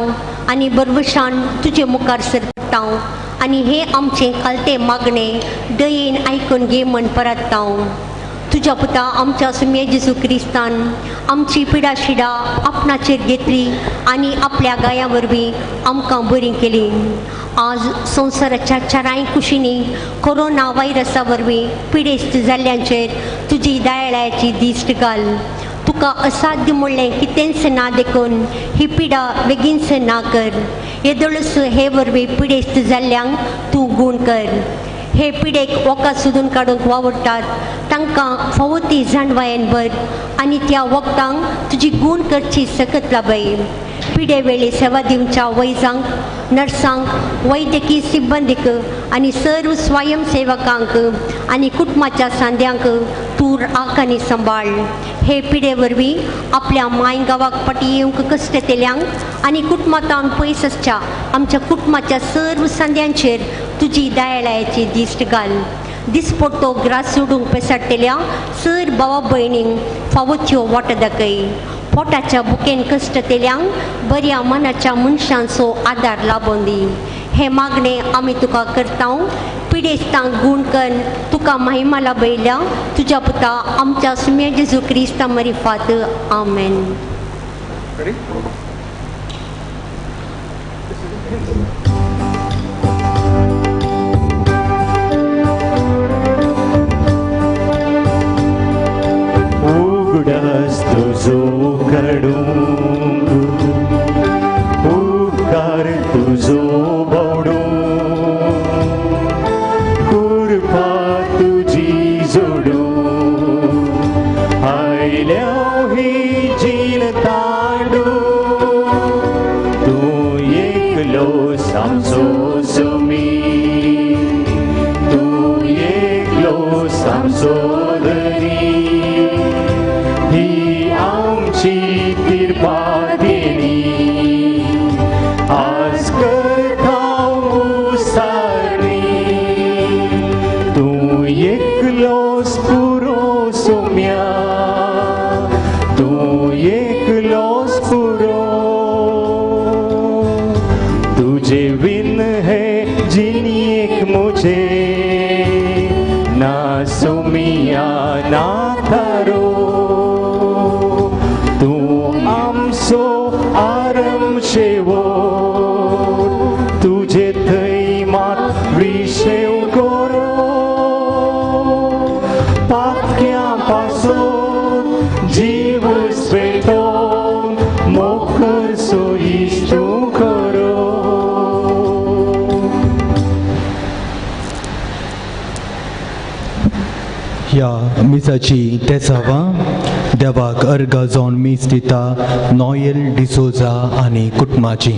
Speaker 5: आनी बरवशान तुजे मुखार सरतां आनी हे आमचे कालते मागणे दयेन आयकून घे म्हण परतां. तुझ्या पुता आमच्या सुम्ये जेजू क्रिस्तान आमची पिडा शिडा आपणाचेर घेतली आनी आपल्या गाया वरवीं आमकां बरी केली. आज संवसाराच्या चाराय कुशींनी कोरोना व्हायरसा वरवीं पिडेस्त जाल्ल्यांचेर तुजी दयाळाची दिश्ट घाल. तुका असाध्य म्हणलें कितेंच ना देखून ही पिडा बेगीनच ना कर. येदोळस हे वरवीं पिडेस्त जाल्ल्यांक तूं गूण कर. हे पिडेक वखदां सोदून काडूंक वावरतात तांकां फावो ती जाणवायेन भर आनी त्या वखदांक तुजी गूण करची सकत लाभय. पिडे वेळी सेवा दिवच्या वैजांक, नर्सांक, वैद्यकीय सिब्बंदीक आनी सर्व स्वयंसेवकांक आनी कुटुंबाच्या सांद्यांक तूं राख आनी सांबाळ. हे पिडे वरवीं आपल्या मायगांवाक फाटीं येवंक कश्ट केल्यांक आनी कुटुंबांतावन पयस आसच्या आमच्या कुटुंबाच्या सर्व सांद्यांचेर तुजी दयाळायेची दिश्ट घाल. दिसपट्टो ग्रास सोडूंक पेसाडलेल्या सर भावा भयणींक फावो त्यो वाट दाखय. पोटाच्या बुकेन कश्ट केल्यांक बऱ्या मनाच्या मनशांचो आदार लाबोवन दी. हे मागणे आमी तुका करता. पिडेस्तांक गूण कर. तुका महिमा लाभयल्या तुज्या पुता आमच्या सुम्या जेजू क्रिस्ता मरिफात. आमेन.
Speaker 1: उगडास तुजो कडूंक, उपकार तुजो भोवडूंक, कृपा तुजी जोडूंक आयल्या ही जीण तांडूंक. तूं एकलोस आमचो सुमी, तूं एकलोस आमचो धनी. ही आमची कृपा देणी आज करता उसारी. तूं एकलोस पुरो सोम्या, तूं एकलोस पुरो. तुझे विन है जिनीक मुझे ना सोमिया ना थारो. आमचो आरम शेवो तुझे थंय मात विशेव करो. पातक्या पासून जीव स्वेटोन मोखर सो इश्टू करो.
Speaker 6: ह्या मिसाची तेसावां देवाक अर्घा जावन मीस दिता नॉयल डिसोजा आनी कुटुंबाची.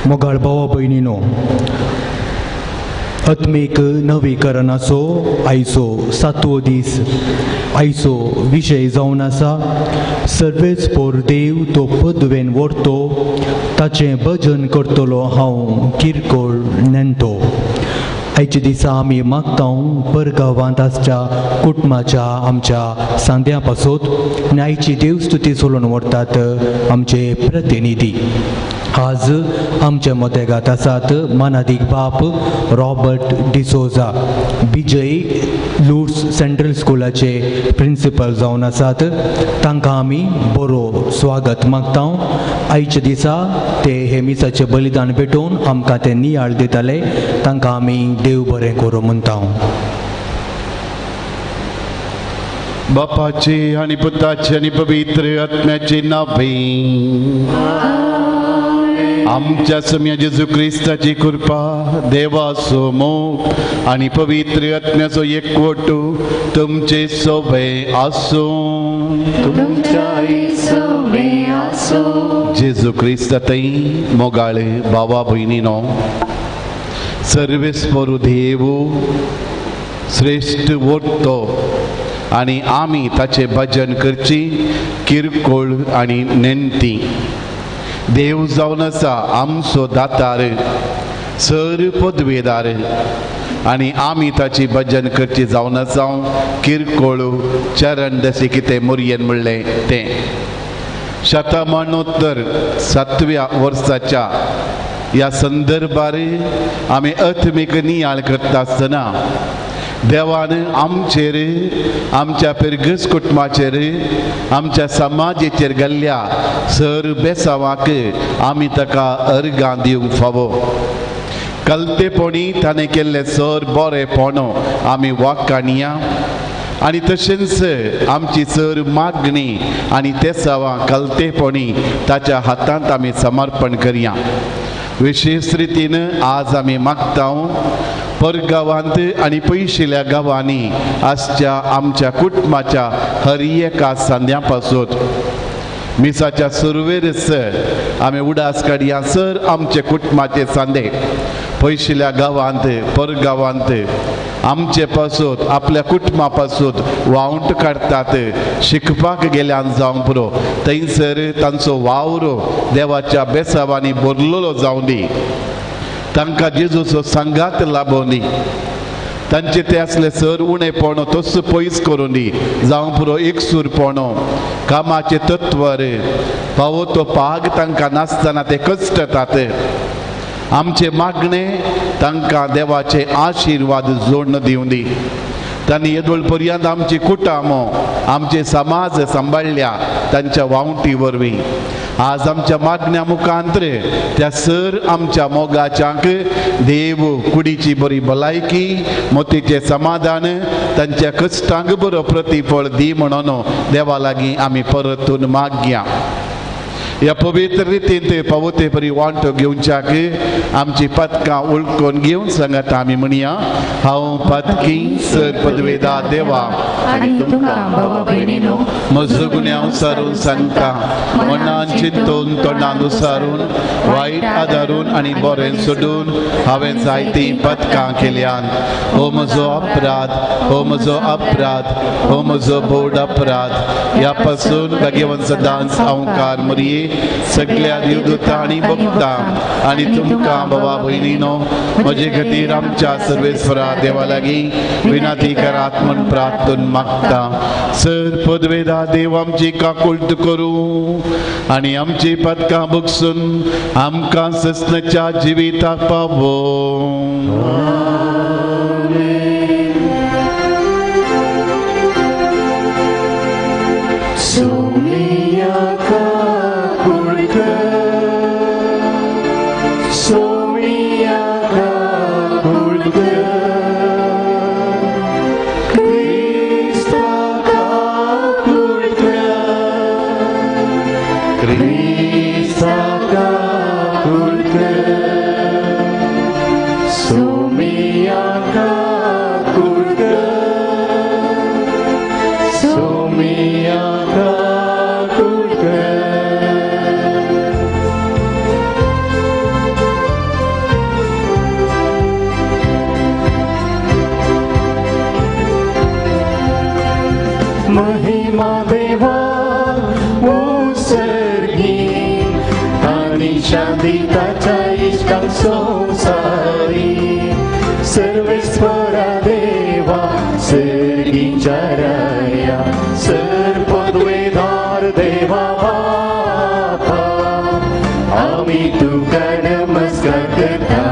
Speaker 6: मोगाळ भावा भयणीनो, आत्मीक नवीकरणाचो आयचो 7वो दीस. आयचो विशय जावन आसा सर्वेच पोर देव तो पदवेन व्हरतो ताचें भजन करतलो हांव किरकोळ नेणटो. आयच्या दिसा आमी मागता परगांवांत आसच्या कुटुंबाच्या आमच्या सांद्या पासत आनी आयची देवस्तुती चलोवन व्हरतात आमचे प्रतिनिधी. आज आमच्या मदेगांत आसात मानादीक बाप रॉबर्ट डिसोजा, विजय लुट्स सेंट्रल स्कुलाचे प्रिंसिपल जावन आसात. तांकां आमी बरो स्वागत मागता. आयच्या दिसा ते हे मिसाचें बलिदान भेटोवन आमकां ते नियाळ दिताले. तांकां आमी देव बरें करूं म्हणटा.
Speaker 7: बापाचे आणि पुताचे आणि पवित्र आत्म्याचे नावे. आमच्या सम्या जेजू क्रिस्ताची कृपा, देवाचो मोग आणि पवित्र आत्म्याचो एकवटू तुमचे सोबे आसो. जेजू क्रिस्तातय मोगाळे भावा भयणीनो, सर्वेस पोरू देव श्रेष्ठ वरतो आणि आमी ताचे भजन करची किरकोळ आणि नेणटी. देव जावन आसा आमचो दातार, सर पदवेदार आणि आमी ताची भजन करची जावन आसा किरकोळ चरण जशें कितें मुरयेन म्हणलें तें. शतमानोत्तर 7व्या वर्साच्या ह्या संदर्भार आमी आत्मीक नियाळ करता आसतना देवान आमचेर, आमच्या पेरगस कुटुंबाचेर, आमच्या समाजाचेर घाल्ल्या सर बेसावाक आमी ताका अर्गां दिवंक फावो. कलतेपणी ताणें केल्ले सर बरेपण आमी वाखाणया आणि तशेंच आमची सर मागणी आणि तेसावा कलतेपणी ताच्या हातांत आमी समर्पण करया. विशेष रितीन आज आमी मागता परगांवांत आणि पयशिल्ल्या गांवांनी आसच्या आमच्या कुटुंबाच्या हर एका सांद्या पासून मिसाच्या सुरवेरस आमी उडास काडया सर आमचे कुटुंबाचे सांदे पयशिल्ल्या गांवांत परगांवांत आमचे पासून आपल्या कुटुंबा पासून वावंट काडटात शिकपाक गेल्यान जावं पुरो थंयसर तांचो वावरो देवाच्या बेसावांनी भरलेलो जावं दी. तांकां जेजूचो संगात लाभों दी. तांचे ते असले सर उणेपणो तस पयस करून दी जावं पुरो एकसूरपणो कामाचे तत्वर फावो तो पाग तांकां नासतना ते कश्टतात. आमचे मागणे तांकां देवाचे आशिर्वाद जोडून दिवं दी. तांणी येदोळ पर्यंत आमची कुटुंब आमचे समाज सांबाळल्या तांच्या वावंटी वरवीं. आज आमच्या मागण्या मुखांतर त्या सर आमच्या मोगाच्यांक देव कुडीची बरी भलायकी मोतीचे समाधान तांच्या कश्टांक बरो प्रतिफळ दी म्हणून देवा लागीं आमी परतून मागया. ह्या पवित्र रितीन ते पवते बरी वांटो घेवच्याक आमची पदकां उळकून घेवन सांगात आमी म्हणया. हांव पदकी सर पदवेदार देवा
Speaker 4: आनी तुका भावा भयणीनो
Speaker 7: म्हजो गुन्यांव सारून सांगता मनान चिंतून तोंडान उसारून वायट आदारून आनी बरें सोडून हांवें जायतीं पदकां केल्यान. हो म्हजो अपराध, हो म्हजो अपराध, हो म्हजो बोड अपराध. ह्या पासून भाग्यवान सदांच हांव मरिये सगळ्या देवदूतां आनी भक्तां आनी तुमकां भावा भयणीनो म्हजे खातीर आमच्या सर्वेस्वरा देवा लागीं विनंती करात म्हूण प्रार्थून मागता. सर पदवेदार देव आमची काकुळट करूं आनी आमची पदकां बगसून आमकां ससनाच्या जिविताक पावो.
Speaker 1: महिमा देवा उसर्गी आणि शांती ताच्या इष्टांक संसारी सर्वेस्वरा देवा सर्गीच्या राया सर पदवेदार देवा बापा आम्ही तुका नमस्कार करता.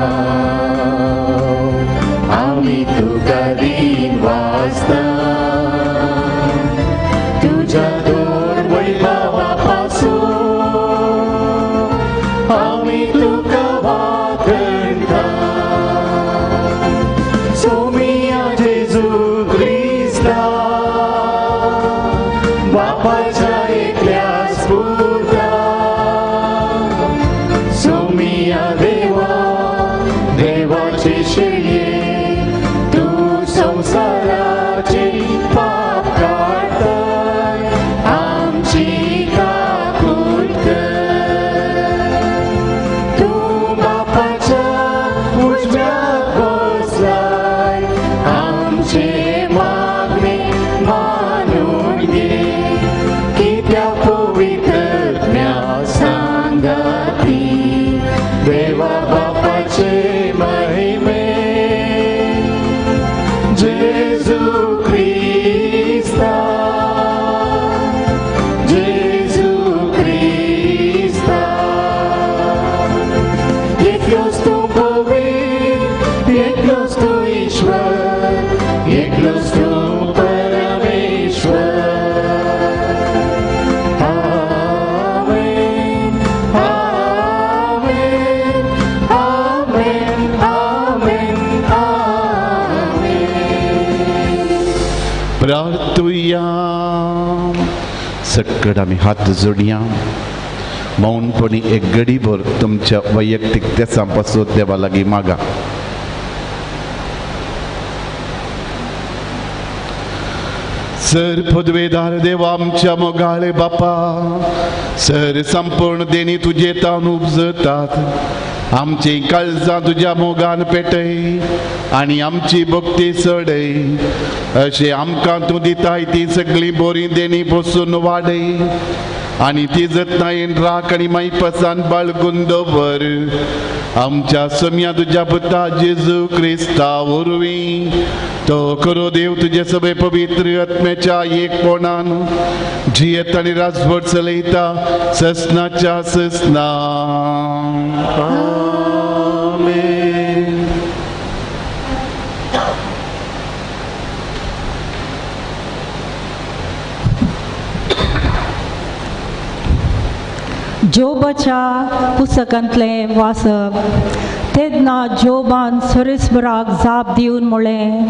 Speaker 1: आम्ही तुका दिन वाजता तुझ्या दोन वैभवापासून आम्ही तुका वाकणता. सोमिया जेजू ख्रिस्ता बापाच्या एकल्या स्फुरता. सोमिया देवा देवाचे शर्ये तू संसाराचे पाप काढता. आमची काकूट तू बापाच्या उजव्यात बसलाय. आमचे मागणे मानून घे की त्या पवित्रज्ञा सांगाती देवा बापाचे महिमे. जेजू ख्रिस्ता जेजू ख्रिस्ता एकलोच तू पवित्र एकलोच तू ईश्वर एकलोच तू परमेश्वर. आमेन आमेन आमेन आमेन आमेन.
Speaker 7: प्रार्थना सकट आम्ही हात जोडया. मौनपणी एक घडीभर तुमच्या वैयक्तिक त्यापासून देवा लागी मागा. सर पदवेदार देवा आमच्या मोगाळे बापा, सर संपूर्ण देणी तुझे तान उपजतात. आमची काळजां तुझ्या मोगान पेटय आनी आमची भक्ती चडय. अशें आमकां तूं दिताय ती सगळी बरी देणी बसून वाडय आनी ती जतनायेन राख आनी माईपसान बाळगून दवर. आमच्या सम्या तुझ्या पुता जेजू क्रिस्ता वरवीं तो करो देव तुझे सगळे पवित्र आत्म्याच्या एकपणान जियेत आनी राजभर चलयता ससनाच्या ससना.
Speaker 8: जोबाच्या पुस्तकांतले वाचप. तेन्ना जोबान सरेस्बराक जाप दिवन म्हळें,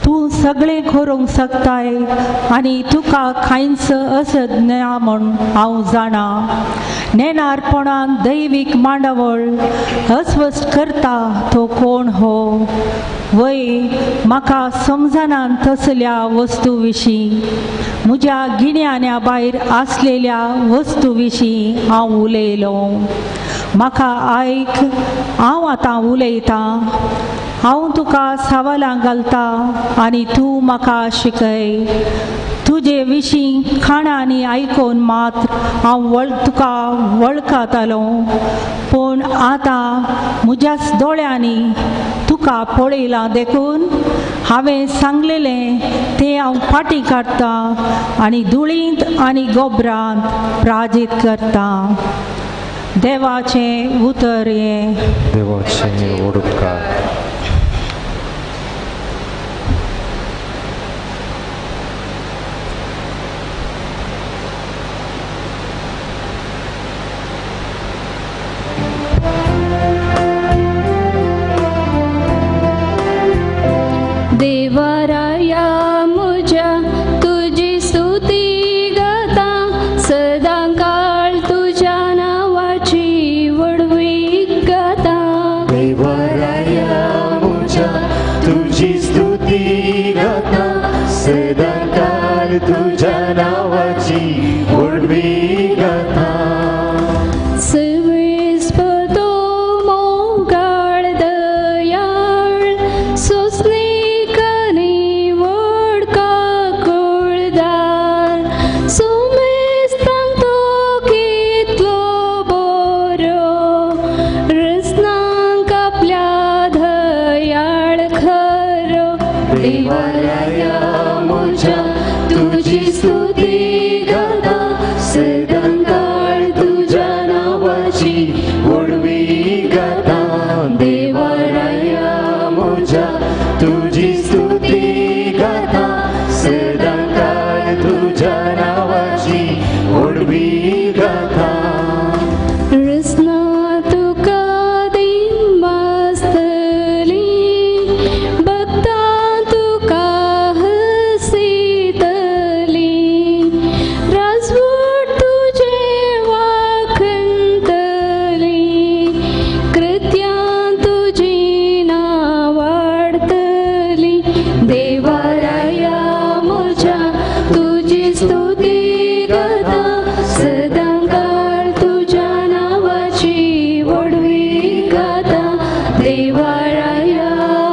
Speaker 8: तूं सगळें करूंक शकताय आनी तुका कांयच असद ना म्हूण हांव जाणा. नेनारपणान दैवीक मांडावळ अस्वस्थ करता तो कोण हो? वय म्हाका समजनान तसल्या वस्तू विशीं, म्हज्या गिन्यान्या भायर आसलेल्या वस्तू विशीं हांव उलयलो. म्हाका आयक, हांव आतां उलयतां. हांव तुका सवालां घालता आनी तूं म्हाका शिकय. तुजे विशीं खाणांनी आयकून मात्र हांव तुका वळखतालो, पूण आतां म्हज्याच दोळ्यांनी तुका पळयलां देखून हांवें सांगलेलें तें हांव फाटीं काडटां आनी धुळींत आनी गोबरांत प्राजीत करतां. देवाचें उतर हें.
Speaker 1: देवाचें ओडकार.
Speaker 4: देवाराया म्हज्या तुजी स्तुती गाता, सदां काळ तुज्या नांवाची वडवीक गाता.
Speaker 1: देवाराया म्हज्या तुजी स्तुती गाता, सदां काळ तुज्या नांवाची वडवी गाता.
Speaker 4: सर्वेस्पतो मोगाळ दयाळ, सोंसणीक आनी वडका कुळदार. सोमेस्तांक तो कितलो बरो, रसनांक आपल्या दयाळ खरो.
Speaker 1: देवाराया म्हज्या तुजी स्तुती गाता, सदां काळ तुज्या नांवाची वडवी गाता. देवाराया म्हज्या तुजी स्तुती गाता, सदां काळ तुज्या नांवाची वडवी गाता.
Speaker 4: रसना तुका दिन मास्तली, भक्तां तुका हसीतली. राजवट तुजे वाखणतली, कृत्यां तुजी नांव वाडतली. देवाराया म्हज्या तुजी स्तुती गाता, सदां काळ तुज्या नांवाची वडवी गाता. देवाराया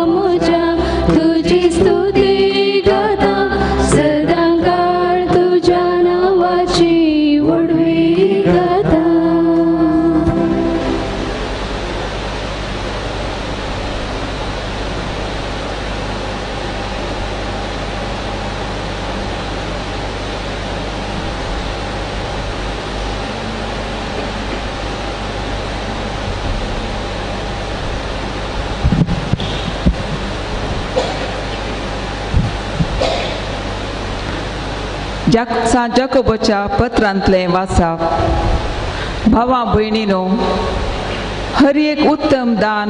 Speaker 4: म्हज्या तुजी स्तुती गाता, सदां काळ तुज्या नांवाची वडवी गाता.
Speaker 9: जाकोबाच्या पत्रांतले वाचप. भावां भयणीनो, हर एक उत्तम दान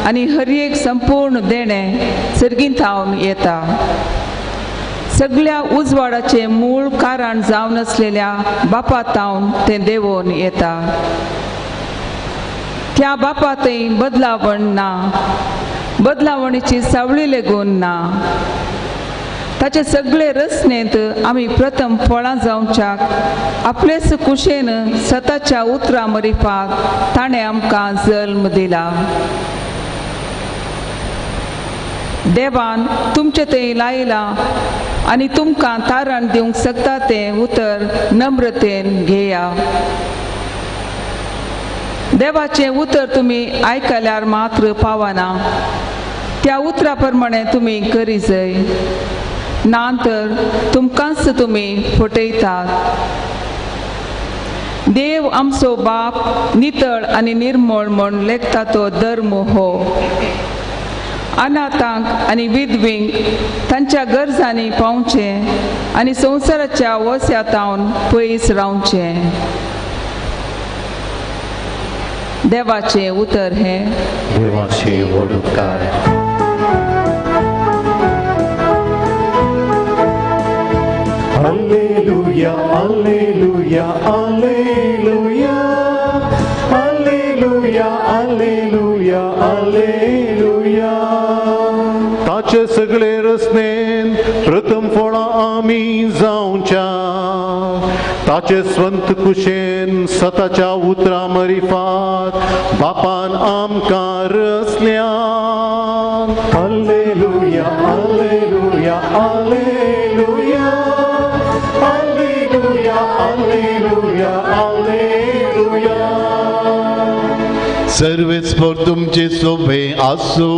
Speaker 9: आनी हर एक संपूर्ण देणें सर्गींतावन येता. सगळ्या उजवाडाचे मूळ कारण जावन असलेल्या बापातावन ते देवून येता. त्या बापातय बदलावण ना, बदलावणीची सावळी लेगून ना. ताचे सगळे रचनेत आम्ही प्रथम फळां जावच्याक आपलेच कुशेन सताच्या उतरां मरिपाक ताणें आमकां जल्म दिला. देवान तुमचे थंय लायला आनी तुमकां तारण दिवंक शकता तें उतर नम्रतेन घेया. देवाचें उतर तुमी आयकल्यार मात्र पावना, त्या उतरा प्रमाणे तुमी करी जाय, नांतर तुमकांच तुमी फटयतात. देव आमचो बाप नितळ आनी निर्मळ म्हण लेखता तो धर्म हो. अनाथांक आनी विधवींक तांच्या गरजांनी पावचें आनी संवसाराच्या वस्यातावन पयस रावचें. देवाचें उतर हें.
Speaker 1: देवाचे वडकार. Alleluia, alleluia, alleluia, alleluia, alleluia, alleluia. ताचे सगळे रचनेन प्रथम फळां आमी जावच्या, ताचे स्वंत कुशेन सताच्या उतरां मरिफात बापान आमकां रचल्या. Alleluia, alleluia, alleluia, alleluia, alleluia, alleluia.
Speaker 7: सर्वेस्पर तुमचे सोबे आसो,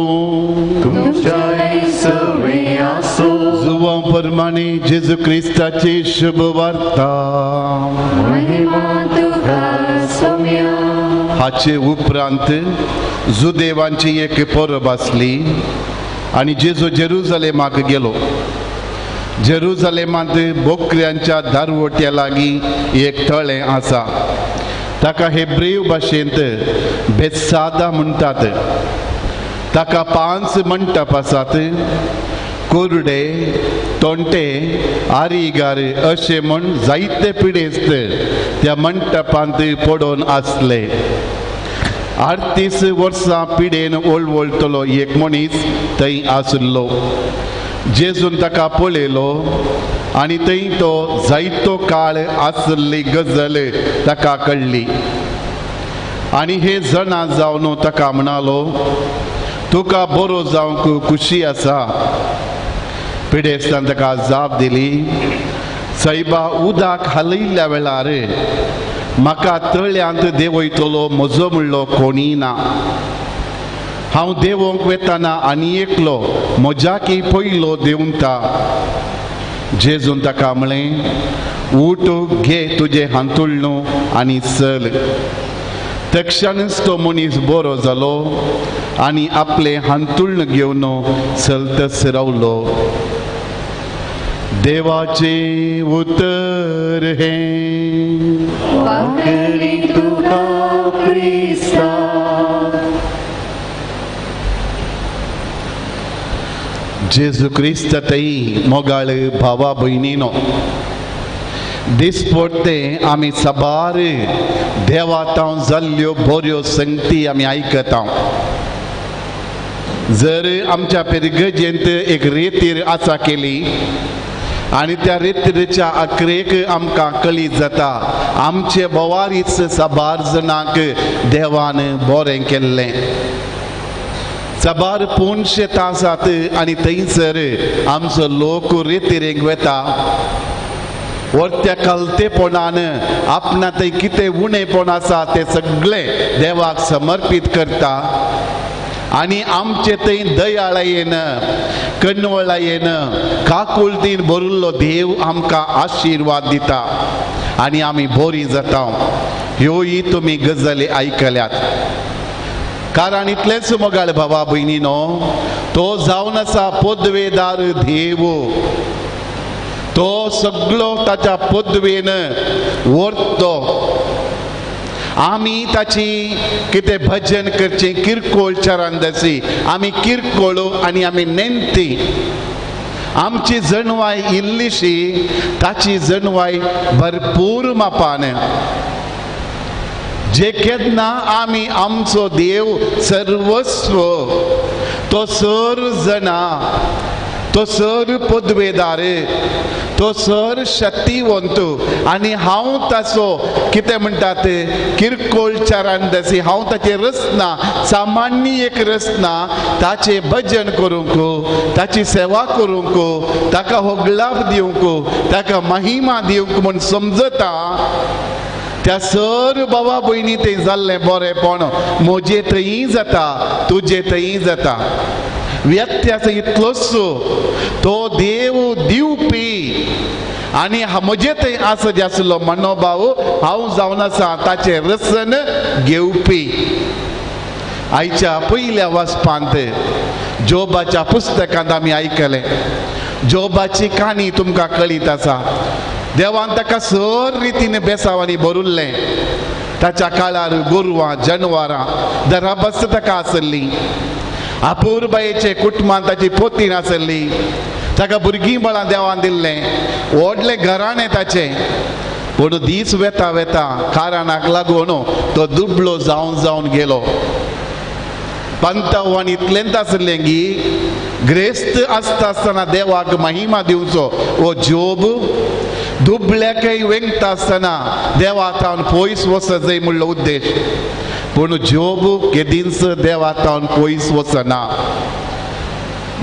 Speaker 1: तुमच्याय सवे आसो.
Speaker 7: जुवा प्रमाणे जेजू क्रिस्ताची शुभ वार्ता.
Speaker 4: महिमा तुका सौम्या.
Speaker 7: हाचे उपरांत जुदेवांची एक परब आसली आनी जेजू जेरुसलेमाक गेलो. जेरुसलेमांत बोकऱ्यांच्या दारवट्या लागीं एक तळें आसा, ताका हेब्रेव भाशेंत बेतसादा म्हणटात. ताका 5 मंडप आसात. कोरडे, तोंटे, आरीगार अशे म्हण जायते पिडेस्त त्या मंडपांत पडून आसले. 38 वर्सां पिडेन ओळवळटलो एक मनीस थंय आसलो. जेजून ताका पळयलो आनी थंय तो जायतो काळ आसली गजाल ताका कळ्ळी. आनी हे जाणा जावन ताका म्हणालो, तुका बरो जावंक खुशी आसा. पिडेस्तान ताका जाप दिली, सायबा उदक हालयल्या वेळार म्हाका तळ्यांत देंवयतलो म्हजो म्हणलो कोणी ना. हांव देंवोंक वेताना आनी एकलो म्हज्याकी पयलो देंवता. जेजून ताका म्हळें, उठ, घे तुजें हांतुळणो आनी चल. तक्षणच तो मनीस बरो जालो आनी आपले हांतुळण घेवन चलतच रावलो. देवाचे उतर हें.
Speaker 1: वाकरी तुका क्रिस्ता.
Speaker 7: जेजू क्रिस्त थंय मोगाळ भावा भयणीनो, दिसपडटे आमी साबार देवातां जाल्ल्यो बऱ्यो संगती आमी आयकता. जर आमच्या पिरगजेंत एक रेतीर आसा केली आनी त्या रेतीरेच्या अकरेक आमकां कळीत जाता आमचे बोवारीच साबार जाणांक देवान बरें केल्लें. साबार 500 तासात आनी थंयसर आमचो लोक रेतीरेक वेता. वर्त्या कलतेपणान आपणा थंय कितें उणेपण आसा तें सगळें देवाक समर्पीत करता. आनी आमचे थंय दयाळायेन, कन्वळायेन, काकुळटीन भरिल्लो देव आमकां आशिर्वाद दिता आनी आमी बरीं जाता. ह्योय तुमी गजाली आयकल्यात. कारण इतलेंच मोगाळ भावा भयणीनो, तो जावन आसा पदवेदार देव. तो सगळो ताच्या पदवेन व्हरतो. आमी ताची कितें भजन करचें किरकोळ चरांदसी, आमी किरकोळ आनी आमी नेमती. आमची जणवाय इल्लीशी ताची जणवाय भरपूर मापान जे केन्ना आमी आमचो देव सर्वस्व तो सर जना तो सर पदवेदार तो सर शक्तिवंत आनी हांव ताचो कितें म्हणटात किरकोळचारान दसी हांव ताचे रचना सामान्य एक रचना ताचे भजन करूंक ताची सेवा करूंक ताका होगलाप दिवंक ताका महिमा दिवंक म्हूण समजता त्या सर बाबा भयणी थंय जाल्लें बरेंपण म्हजे थंय जाता तुजे थंय जाता व्यत्यास इतलोच तो देव दिवपी आनी म्हजे थंय आसत आसलो मनोभाव हांव जावन आसा ताचे रसन घेवपी आयच्या पयल्या वाचपांत जोबाच्या पुस्तकांत आमी आयकलें जोबाची काणी तुमकां कळीत आसा देवान ताका सर रितीन बेसावांनी भरुल्लें ताच्या काळार गोरवां जनवरां दराबस्त ताका आसली अपूर्बायेचे कुटुंबांत ताची पोतीन आसली ताका भुरगीं बळां देवान दिल्लें व्हडलें घराणें ताचें पूण दीस वेता वेता कारणाक लागून तो दुबळो जावन गेलो पंतवान इतलेंच आसलें की ग्रेस्त आसता आसतना देवाक महिमा दिवचो वो जोब दुबळ्याकय वेंगता आसतना देवातावन पयस वचत जाय म्हणलो उद्देश पूण जोब केदींच देवातावन पयस वचना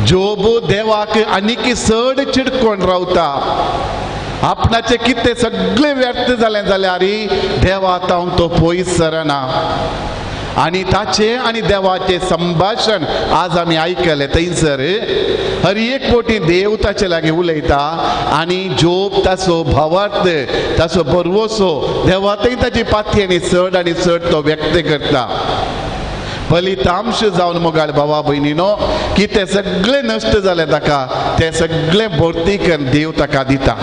Speaker 7: जोब देवाक आनीक चड चिडकोन रावता आपणाचें कितें सगळें व्यर्थ जालें जाल्यार देवातावन तो पयस सरना आनी ताचे आनी देवाचे संभाशण आज आमी आयकलें थंयसर हर एक फावटी देव ताचे लागीं उलयता आनी जोब ताचो भावार्थ ताचो बरवसो देवातय ताची पातयेनी चड आनी चड तो व्यक्त करता फलितांश जावन मोगाळ भावा भयणीनो की तें सगळें नश्ट जालें ताका तें सगळें भोवतीकन देव ताका दिता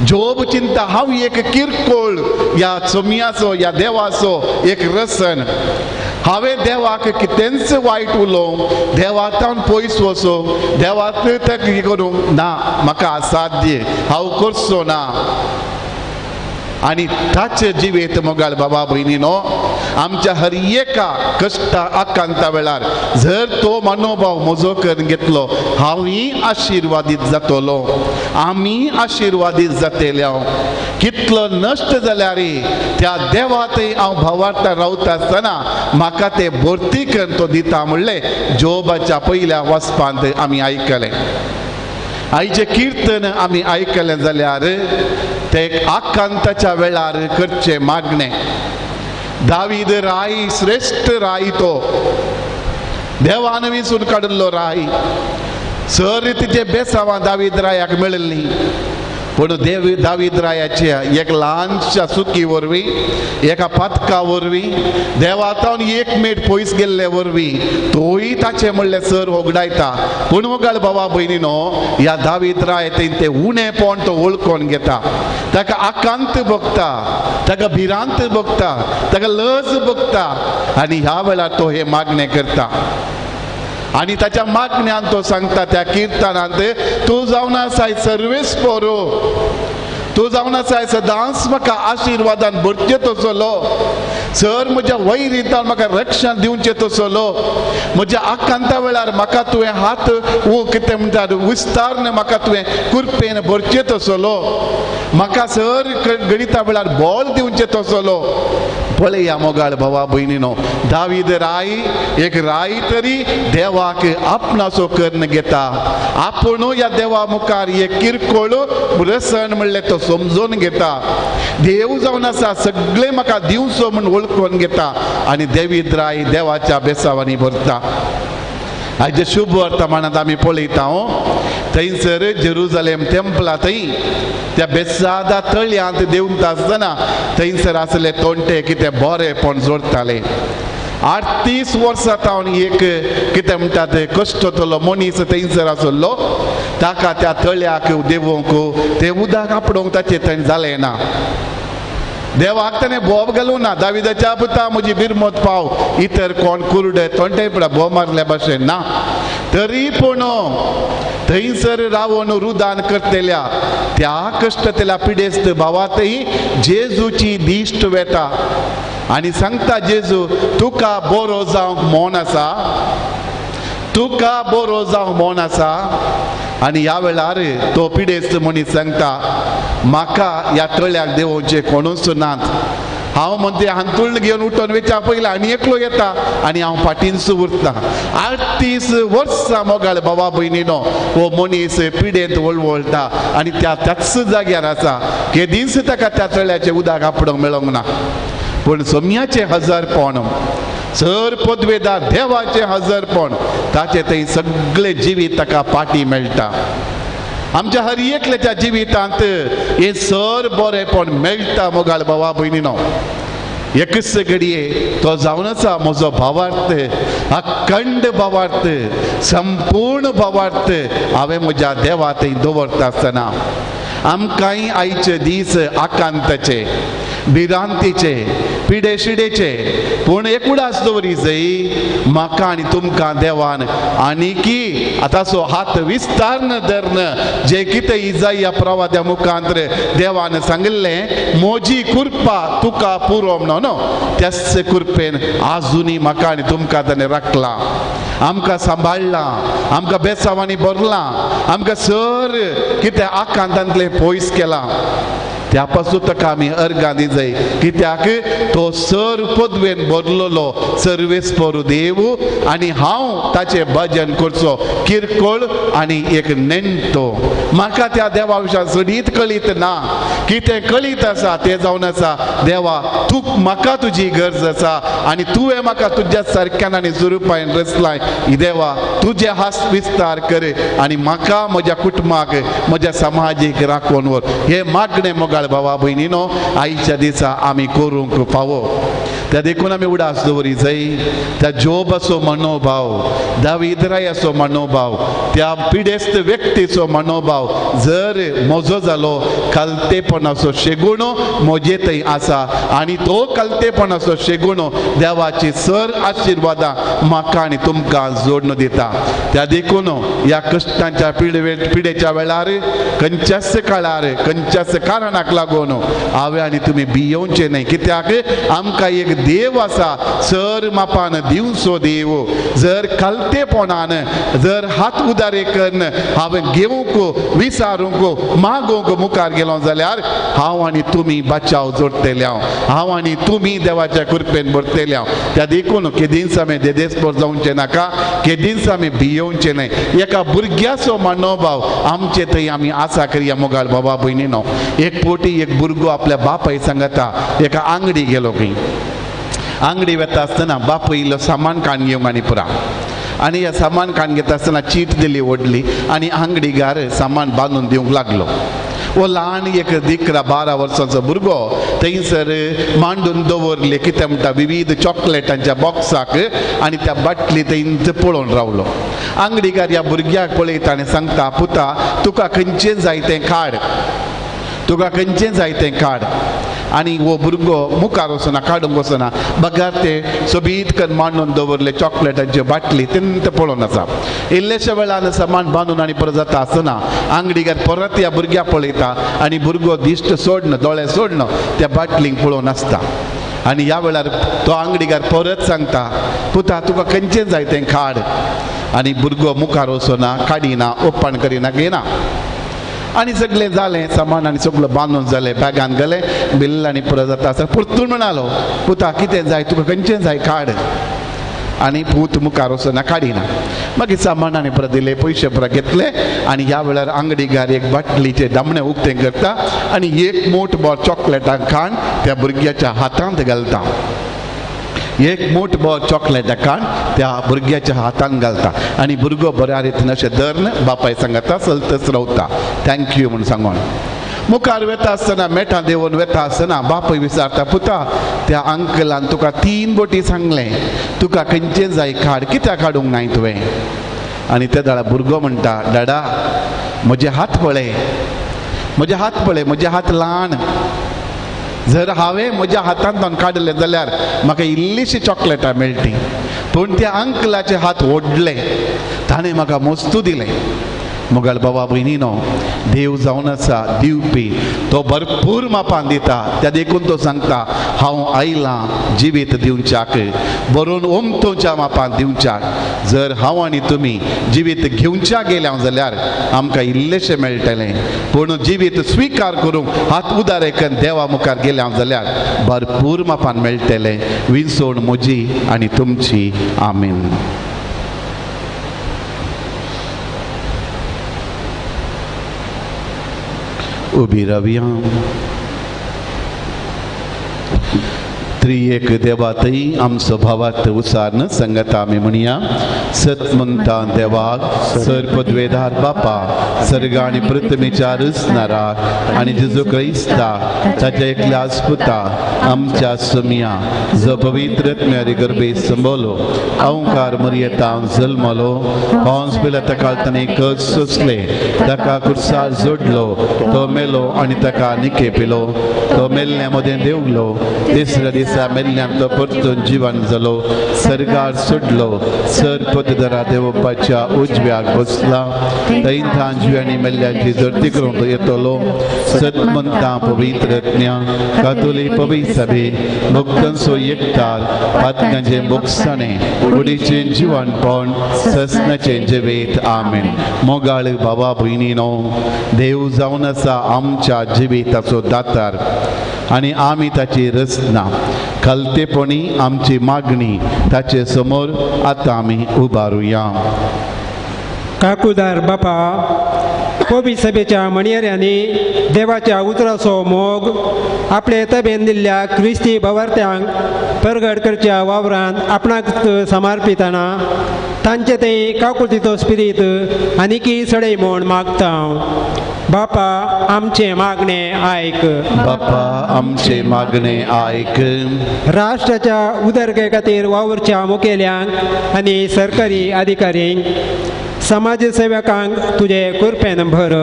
Speaker 7: जोब चिंता हांव एक किरकोळ या चोमयाचो या देवाचो एक रसन हांवें देवाक कितेंच वायट उलोवंक देवातावन पयस वचोंक देवाक हें करूंक ना म्हाका असाध्य हांव करचो ना आनी ताचे जिवेत मोगाळ बाबा भयणीनो आमच्या हर एका कश्टा आकांता वेळार जर तो मनोभाव म्हजो करून घेतलो हांवूय आशिर्वादीत जातलो आमी आशिर्वादीत जातले कितलो नश्ट जाल्यार त्या देवातय हांव भावार्थ रावता आसतना म्हाका ते भरती करून तो दिता म्हणलें जोबाच्या पयल्या वचपांत आमी आयकलें आयचे कीर्तन आमी आयकलें जाल्यार ते आकांताच्या वेळार करचें मागणें दावीद राई श्रेष्ठ राई तो देवान विंचून काडिल्लो राई सर रितीचे बेसावां दावीद रायाक मेळिल्लीं पूण दावीद रायाचे एक ल्हानशा चुकी वरवीं एका पातका वरवीं देवातावन एक मेट पयस गेल्ले वरवीं तोय ताचें म्हणलें सर होगडायता पूण मोगाळ भावा भयणीनो ह्या दावीद राय तें उणेपण तो वळखून घेता ताका आकांत भोगता ताका भिरांत भोगता ताका लज भोगता आनी ह्या वेळार तो हे मागणें करता आनी ताच्या मागण्यान तो सांगता त्या कीर्तनांत तूं जावन आसाय सर्वेस्पोरो तूं जावन आसाय सदांच म्हाका आशिर्वादान भरचे तसलो सर म्हज्या वैरींतान म्हाका रक्षण दिवचें तसलो म्हज्या आकांता वेळार म्हाका तुवें हात कितें म्हणटा विस्तारन म्हाका तुवें कुरपेन भरचे तसलो म्हाका सर गणिता वेळार बॉल दिवचें तसलो पळया मोगाळ भावा भयणीनो दावीद राय एक राय तरी देवाक आपणाचो करून घेता आपूण ह्या देवा मुखार एक किरकोळ रसन म्हणलें तो समजून घेता देव जावन आसा सगळें म्हाका दिवचो म्हूण वळखून घेता आनी दावीद राय देवाच्या बेसावांनी भरता आयज शुभ वर्तमानांत आमी पळयता थंयसर जेरुजलेम टेंपला थंय त्या बेसादा तळयांत देंवता आसतना थंयसर आसले तोंटे कितें बरेंपण जोडटाले 38 वर्सां तावन एक कितें म्हणटात कश्टतलो मनीस थंयसर आसलो ताका त्या तळ्याक देवोवंक तें उदक आपणोवंक ताचें थंय जालें ना देवाक ताणें बोब घालूं ना दाविदाच्या पुता म्हजी बिरमत पाव इतर कोण कुरडे तोंडे पडा बोब मारल्या भाशेन ना तरी पूण थंयसर रावून रुदान करतल्या त्या कश्टतल्या पिडेस्त भावातही जेजूची दिश्ट वेता आनी सांगता जेजू तुका बरो जावंक मोन आसा, तुका बरो जावंक मोन आसा. आनी ह्या वेळार तो पिडेस्त मनीस सांगता म्हाका ह्या तळ्याक देंवोवचे कोणूच नात. हांव म्हणते हांतुळ्ळ घेवन उठोन वेच्या पयला आनी एकलो येता आनी हांव फाटींच उरता. 38 वर्सां मोगाळ भावा भयणीनो हो मनीस पिडेंत वळवळटा आनी त्याच जाग्यार आसा. केदींच ताका त्या तळ्याचें उदक आपणोवंक मेळोंक ना. पूण सोम्याचें हजरपण, सर पदवेदार देवाचें हजरपण, ताचे थंय सगळे जिवीत ताका पाटी मेळटा. आमच्या हर एकल्याच्या जिवितांत हे सर बरेपण मेळटा मोगाळ भावा भयणीनो. एकच घडये तो जावन आसा म्हजो भावार्थ, अखंड भावार्थ, संपूर्ण भावार्थ हांवें म्हज्या देवा थंय दवरता आसतना. आमकांय आयचे दीस आकांताचे, भिरांतीचे, पिडेशिडेचे, पूण एक उडास दवरी जई म्हाका आनी तुमकां देवान आनीकी आतांचो हात विस्तारन धरन जे कितें इजाया प्रवाद्या मुखांतर देवान सांगलें म्हजी कृपा तुका पुरो म्हणून त्याच कृपेन आजुनी म्हाका आनी तुमकां ताणें राखलां, आमकां सांबाळलां, आमकां बेसांवांनी भरलां, आमकां सर कितें आकांतांतलें पयस केलां. त्या पासून ताका आमी अर्गां दी जाय कित्याक तो सर पदवेन भरलेलो सर्वेस्पर देव आनी हांव ताचें भजन करचो किरकोळ आनी एक नेणटो. म्हाका त्या देवा विशयान सडीत कळीत ना, कितें कळीत आसा तें जावन आसा देवा तूं म्हाका तुजी गरज आसा आनी तुवें म्हाका तुज्या सारक्यान आनी स्वरुपान रचलाय. देवा तुजे हास विस्तार कर आनी म्हाका म्हज्या कुटुंबाक म्हज्या समाजीक राखून व्हर. हे मागणें मोगाळ भावा भयणीनो आयच्या दिसा आमी करूंक फावो. त्या देखून आमी उडास दवरी जाय. त्या जोब असो मनोभाव, दाविदरायाचो मनोभाव, त्या पिडेस्त व्यक्तीचो मनोभाव जर म्हजो जालो कलतेपणाचो शेगुणो म्हजे थंय आसा आनी तो कलतेपणाचो शेगुणो देवाची सर आशिर्वादां म्हाका आनी तुमकां जोडून दिता. त्या देखून ह्या कश्टांच्या पिडेच्या वेळार खंयच्याच काळार खंयच्याच कारणाक लागून हांवें आनी तुमी भियोवचें न्हय. कित्याक आमकां एक देव आसा सर मापान दिवचो देव. जर कलतेपणान जर हात उदारे करन हांवें घेवंक विचारूंक मागोवंक मुखार गेलो जाल्यार हांव आनी तुमी बचाव जोडटले, हांव आनी तुमी देवाच्या कृपेन भरतले. त्या देखून केदींच आमी देदेस्पर जावचें नाका, केदींच आमी भियोवचें न्हय. एका भुरग्याचो मनोभाव आमचे थंय आमी आसा करया मोगाळ बाबा भयणीनो. एक पोटी एक भुरगो आपल्या बापाय सांगता एका आंगडी गेलो खंय. आंगडी वता आसतना बाप इल्लो सामान काण घेवंक आनी पुरा आनी ह्या सामान काण घेता आसतना चीट दिली व्हडली आनी आंगडीकार सामान बांदून दिवंक लागलो. वो ल्हान एक 11-12 वर्सांचो भुरगो थंयसर मांडून दवरले कितें म्हणटा विविध चॉकलेटांच्या बॉक्साक आनी त्या बाटली थंय पळोवन रावलो. आंगडीकार ह्या भुरग्याक पळयता आनी सांगता पुता तुका खंयचें जाय तें काड, तुका खंयचें जाय तें काड. आनी वो भुरगो मुखार वचना काडूंक वचना बगार ते सोबीत करून मांडून दवरले चॉकलेटांच्यो बाटली तेंत पळोवन आसा. इल्लेशा वेळान सामान बांदून आनी परत जाता आसतना आंगडीकार परत ह्या भुरग्याक पळयता आनी भुरगो दिश्ट सोडन दोळे सोडन त्या बाटलींक पळोवन आसता. आनी ह्या वेळार तो आंगडीकार परत सांगता पुता तुका खंयचें जाय तें काड. आनी भुरगो मुखार वचना काडिना ओपन करिना घेना आनी सगळें जालें सामान आनी सगळें बांदून जालें बॅगान गेलें बिल्ल आनी परत जाता आसतना परतून म्हणालो पुता कितें जाय तुका खंयचें जाय काड. आनी पूत मुखार वचना काडिना मागीर सामान आनी परत दिले पयशे परत घेतले आनी ह्या वेळार आंगडीकार एक बाटलीचें दामणें उक्तें करता आनी एक मोठ भर चॉकलेटां खाण त्या भुरग्याच्या हातांत घालता. एक मोठ भर चॉकलेट काण त्या भुरग्याच्या हातान घालता आनी भुरगो बऱ्या रितीन अशें धरन बापाय सांगता चलतच रावता थँक्यू म्हूण सांगून. मुखार वेता आसतना मेठां देंवन वेता आसतना बापाय विचारता पुता त्या अंकलान तुका 3 बोटी सांगलें तुका खंयचें जाय काड कित्याक काडूंक नाय तुवें. आनी त्या दाळा भुरगो म्हणटा डाडा म्हजे हात पळय, म्हजे हात पळय, म्हजे हात ल्हान जर हांवें म्हज्या हातांतल्यान काडलें जाल्यार म्हाका इल्लीशी चॉकलेटां मेळटी, पूण त्या अंकलाचे हात ओडले, ताणें म्हाका मोस्तू दिलें. मुगाल बाबा भयणीनो, देव जावन आसा दिवपी, तो भरपूर मापान दिता. त्या देखून तो सांगता हांव आयलां जिवीत दिवच्याक, बरोवन ओमतोच्या मापान दिवच्याक. जर हांव आनी तुमी जिवीत घेवच्या गेल्या जाल्यार आमकां इल्लेशें मेळटलें, पूण जिवीत स्विकार करूंक हात उदारेकन देवा मुखार गेल्या जाल्यार भरपूर मापान मेळटलें. विंचोण म्हजी आनी तुमची. आमीन. उबी रावया. त्रिएक देवातय आमचो भावार्थ उसारन संगत आमी म्हणया. सतमंता देवाक, सर्पद्वेदार बापा, सर्ग आनी पृथ्वीच्या रचणाराक आनी जेजू क्रिस्ताक ताच्या एकल्या पुता आमच्या सुमिया जो पवित्रत्म्यारी गर्भे संबोलो, ओंकार मरियेतान जल्मलो, पोंस पिलाताका ताणें कस सोंसले, ताका कुर्सार जोडलो, तो मेलो आनी ताका निकेपिलो, तो मेल्ल्या मदें देवलो, तिसऱ्या दिसा मेल्ल्यान तो परतून जिवन जालो, सर्गार सुटलो, सर्पद्वेदारा देवपाच्या उजव्याक बसला, थंय जिवांनी मेल्ल्यांची जर्ती करूंक येतलो. सतमंता पवित्रत्म्या कातोली पवित्र सभे भक्तांचो एकठार, पातकांचे मोक्षाणें, कुडीचें जिवणपण, ससनाचें जिवीत. आमीन. मोगाळ बाबा भयणीनो, देव जावन आसा आमच्या जिविताचो दातार आनी आमी ताची रचना. कलतेपणी आमची मागणी ताचे समोर आतां आमी उबारुया.
Speaker 10: काकूदार बापा, पवित्र सभेच्या मणियऱ्यांनी देवाच्या उतराचो मोग आपले तबेन दिल्ल्या क्रिस्ती भावार्थ्यांक परगट करच्या वावरांत आपणाक समर्पिताना तांचे ते काकुळतीचो स्पिरीत आनीकी सडय म्हूण मागता. बापा, आमचे मागणे आयक.
Speaker 7: बापा, आमचे मागणे आयक.
Speaker 10: राष्ट्राच्या उदरगे खातीर वावरच्या मुखेल्यांक आनी सरकारी अधिकाऱ्यांक, समाजसेवकांक तुजे कृपेन भर.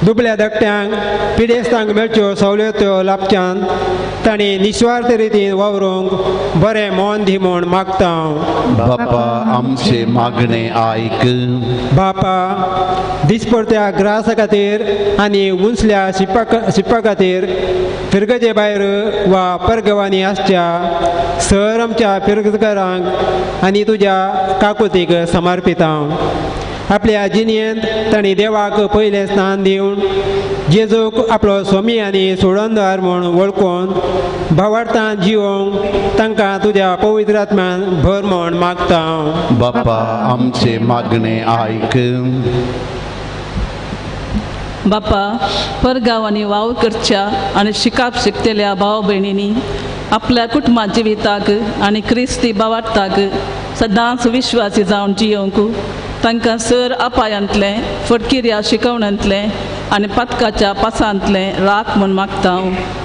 Speaker 10: दुबळ्या धाकट्यांक पिडेस्तांक मेळच्यो सवलत्यो लाभच्यान तांणी निस्वार्थ रितीन वावरूंक बरें मोन दी म्हूण मागता.
Speaker 7: बापा, आमचे मागणे आयक.
Speaker 10: बापा, दिसपडत्या ग्रासा खातीर आनी उंचल्या शिप्पा खातीर फिरगजे भायर वा परगवानी आसच्या सर आमच्या फिरगजकारांक आनी तुज्या काकुतीक समर्पिता. आपल्या जिणेंत तांणी देवाक पयलें स्थान दिवन जेजूक आपलो स्वामी आनी सोडोनदार म्हूण वळखून भावार्थांत जिवोवंक तांकां तुज्या पवित्र आत्म्यान भर म्हूण मागता.
Speaker 7: बापा, आमचे मागणे आयक.
Speaker 11: बापा, परगांवांनी वावर करच्या आनी शिकाप शिकतेल्या भाव भयणींनी आपल्या कुटुंबा जिविताक आनी क्रिस्ती भावार्थाक सदांच विश्वासी जावन जियोंक तांकां सर अपायांतलें, फटकिऱ्या शिकवण्यांतलें आनी पथकाच्या पासांतलें राख म्हूण मागता.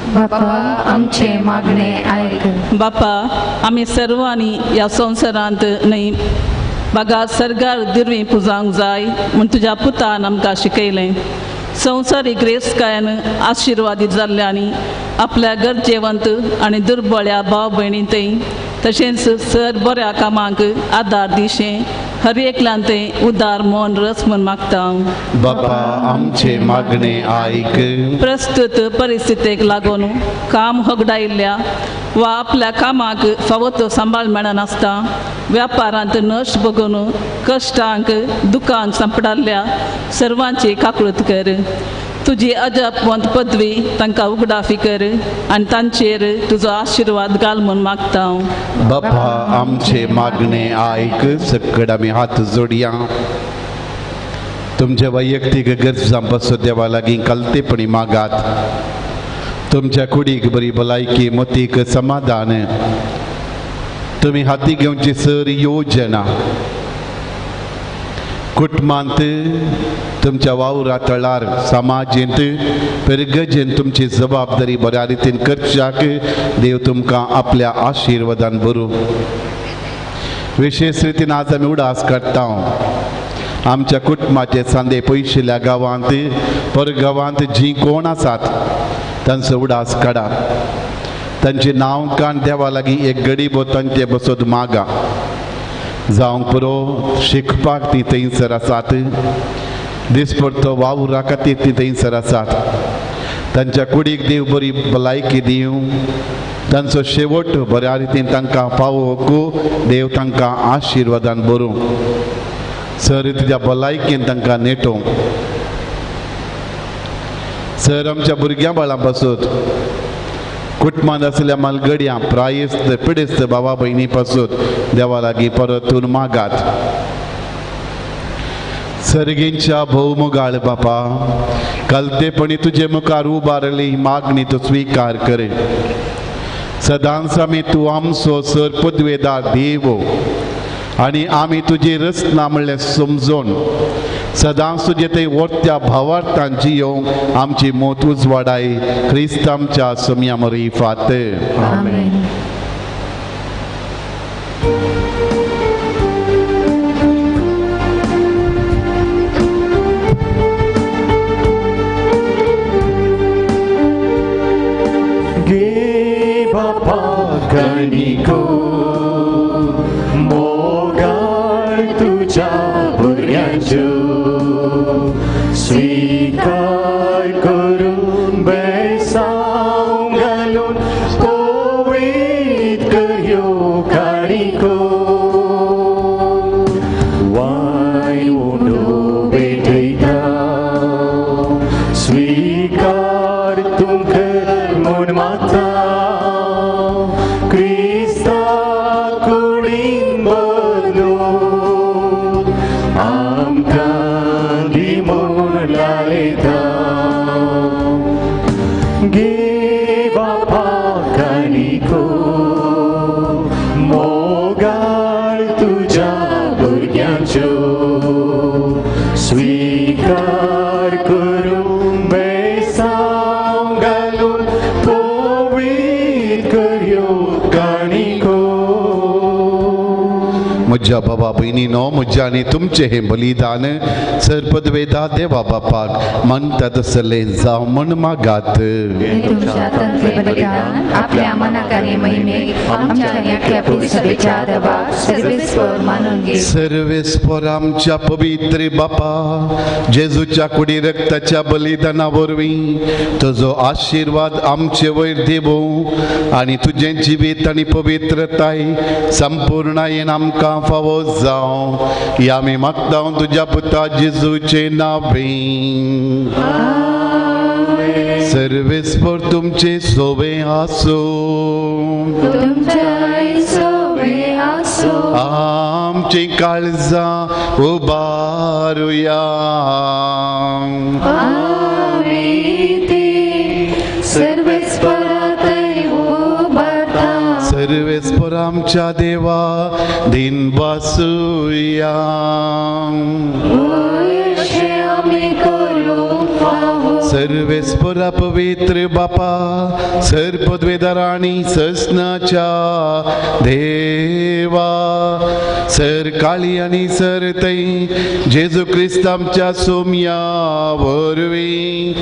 Speaker 4: बापा, आमचे मागणे आयक.
Speaker 11: बापा, आमी सर्वांनी ह्या संवसारांत न्हय बागा सर्गार दिरवी पुजावंक जाय म्हूण तुज्या पुतान आमकां शिकयलें. संवसारीक रेसकायन आशिर्वादीत जाल्ल्यांनी आपल्या गरजेवंत आनी दुर्बळ्या भाव भयणींतय तशेंच सर बऱ्या कामांक आदार दिशें हर एकल्यान तें उदार मोन रस म्हूण मागता.
Speaker 7: बापा, आमचे मागणे आयक.
Speaker 11: प्रस्तुत परिस्थितीक लागून काम होगडायिल्ल्या वा आपल्या कामाक फावो तो सांबाळ मेळनासता व्यापारांत नश्ट बगून कश्टांक दुखांक सांपडाल्ल्या सर्वांची काकुळट कर. तुजी अजापवंत पदवी तांकां उगडाफी कर आनी तांचेर तुजो आशिर्वाद घाल म्हूण मागता.
Speaker 7: बापा, आमचे मागणे आयक. सकड आमी हात जोडया. तुमच्या वैयक्तीक गरजां पासून देवा लागीं कलतेपणी मागात. तुमच्या कुडीक बरी भलायकी, मोतीक समाधान, तुमी हाती घेवची सर योजना कुटुंबांत, तुमच्या वावरा तळार, समाजींत, पिरगजेन तुमची जबाबदारी बऱ्या रितीन करच्याक देव तुमकां आपल्या आशिर्वादान भरूं. विशेष रितीन आज आमी उडास करता आमच्या कुटुंबाचे सांदे पयशिल्ल्या गांवांत, परगांवांत जीं कोण आसात तांचो उडास काडा तांचे नांव काण देवा लागीं एक घडी बोतान ते बसत मागा जावंक पुरो शिकपाक ती थंयसर आसात दिसपडतो वावुरा खातीर ती थंयसर आसात तांच्या कुडीक देव बरी भलायकी दिवं तांचो शेवट बऱ्या रितीन तांकां पावोवंक देव तांकां आशिर्वादान भरूं सर तुज्या भलायकेन तांकां नेटोवं सर आमच्या भुरग्यां बाळां पासून कुटुंबांत आसलेल्या मालगड्यां प्रायस्त पिडेस्त भावा भयणी पासून देवा लागीं परतून मागात सर्गेंच्या भोवमुगाळ बापा कलतेपणी तुजे मुखार उबारली ही मागणी तूं स्वीकार कर सदांच आमी तूं आमचो सर पदवेदार देव आनी आमी तुजी रचना म्हणलें समजोन सदांच तुजे थंय वर्त्या भावार्थान जियोंक आमची मोत उजवाडाय क्रिस्त आमच्या समया मरीफात
Speaker 4: आमेन.
Speaker 1: गे बापा गणिको मोगाळ तुझ्या भुरग्यांच्यो स्वीकार करून बेसांव घालून पवित्र करयो काणिको वाय उंडो भेटयता स्वीकार तुमकां म्हूण मागता क्रिस्ता कुडीन बदलून आमकां दी म्हूण लायता गे बापा काणिको मोगाळ तुज्या भुरग्यांच्यो स्वीकार करून बेसांव घालून पवित्र करयो काणिको
Speaker 7: म्हज्या बाबा भयणीनो म्हज्या आनी तुमचें हें बलिदान सर पदवेदार देवा बापाक म्हणटा तसलें जावं म्हण मागात
Speaker 4: तुमच्या तंत्रे बलिदान आपल्या मनाक आनी महिमेक आमच्या आनी आख्या पुरुषाच्या देवाक सर्वेस्वर मानून घे.
Speaker 7: सर्वेस्पर आमच्या पवित्र बापा जेजूच्या कुडी रक्ताच्या बलिदाना वरवीं तुजो आशिर्वाद आमचे वयर देवो आनी तुजें जिवीत आनी पवित्रताय संपूर्णायेन आमकां फावो जावं या आमी मागता तुज्या पुता जेजूचे नांवें. सर्वेस्पर तुमचे सोबे आसूं आमची काळजां उबारुया सर्वेस्पर आमच्या देवा दिन बासुया सर्वेस्परा पवित्र बापा सर पदवेदाराणी ससनाच्या देवा सर काळी आनी सर तै जेजू क्रिस्त आमच्या सोम्या वरवीं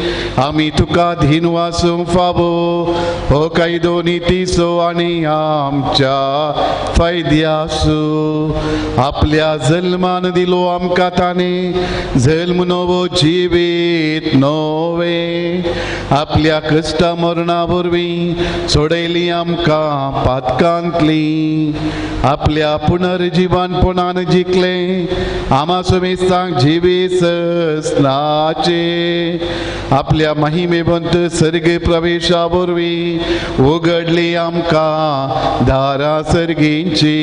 Speaker 7: आमी तुका धीन वासूंक फावो हो कायदो नितीसो आनी आमच्या फायद्यासो आपल्या जल्मान दिलो आमकां ताणे जल्म नवो जिवीत नवे आपल्या कश्टा मरणा वरवीं सोडयली आमकां पातकांतली आपल्या पुनर्जीवनपणान जिखले आमा समेस्तांक जिवीत ससनाचे आपल्या महिमेवंत सर्ग प्रवेशा वरवीं उगडली आमकां दारां सर्गींची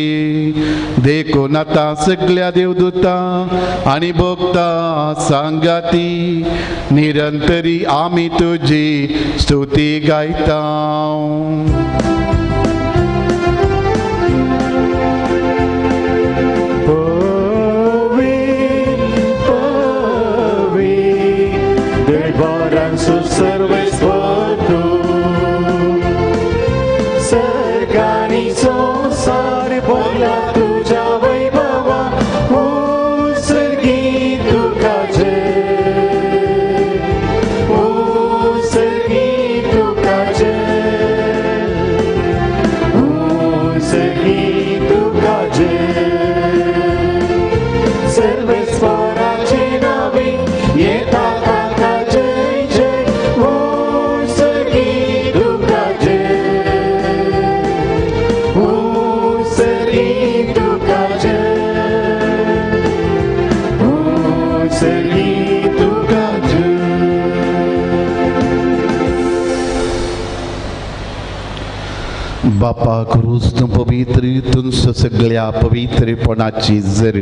Speaker 7: देखून आतां सगळ्या देवदूतां आनी भक्तां सांगाती निरंतरी आमी तुजी स्तुती गायता.
Speaker 1: सर्वेस्पर सर्गानी संसार भरला तुझ्या वैभवा उत्सर्गी तुकाचे उत्सर्गी तुका सर्वेस्वराचे नावे येतात आता जय जय हो सरी तुकाचे हो सरी तुकाचे हो सरी तुकाचे.
Speaker 7: बापा क्रूस तू पवित्र तुमच सगळ्या पवित्रपणाची जर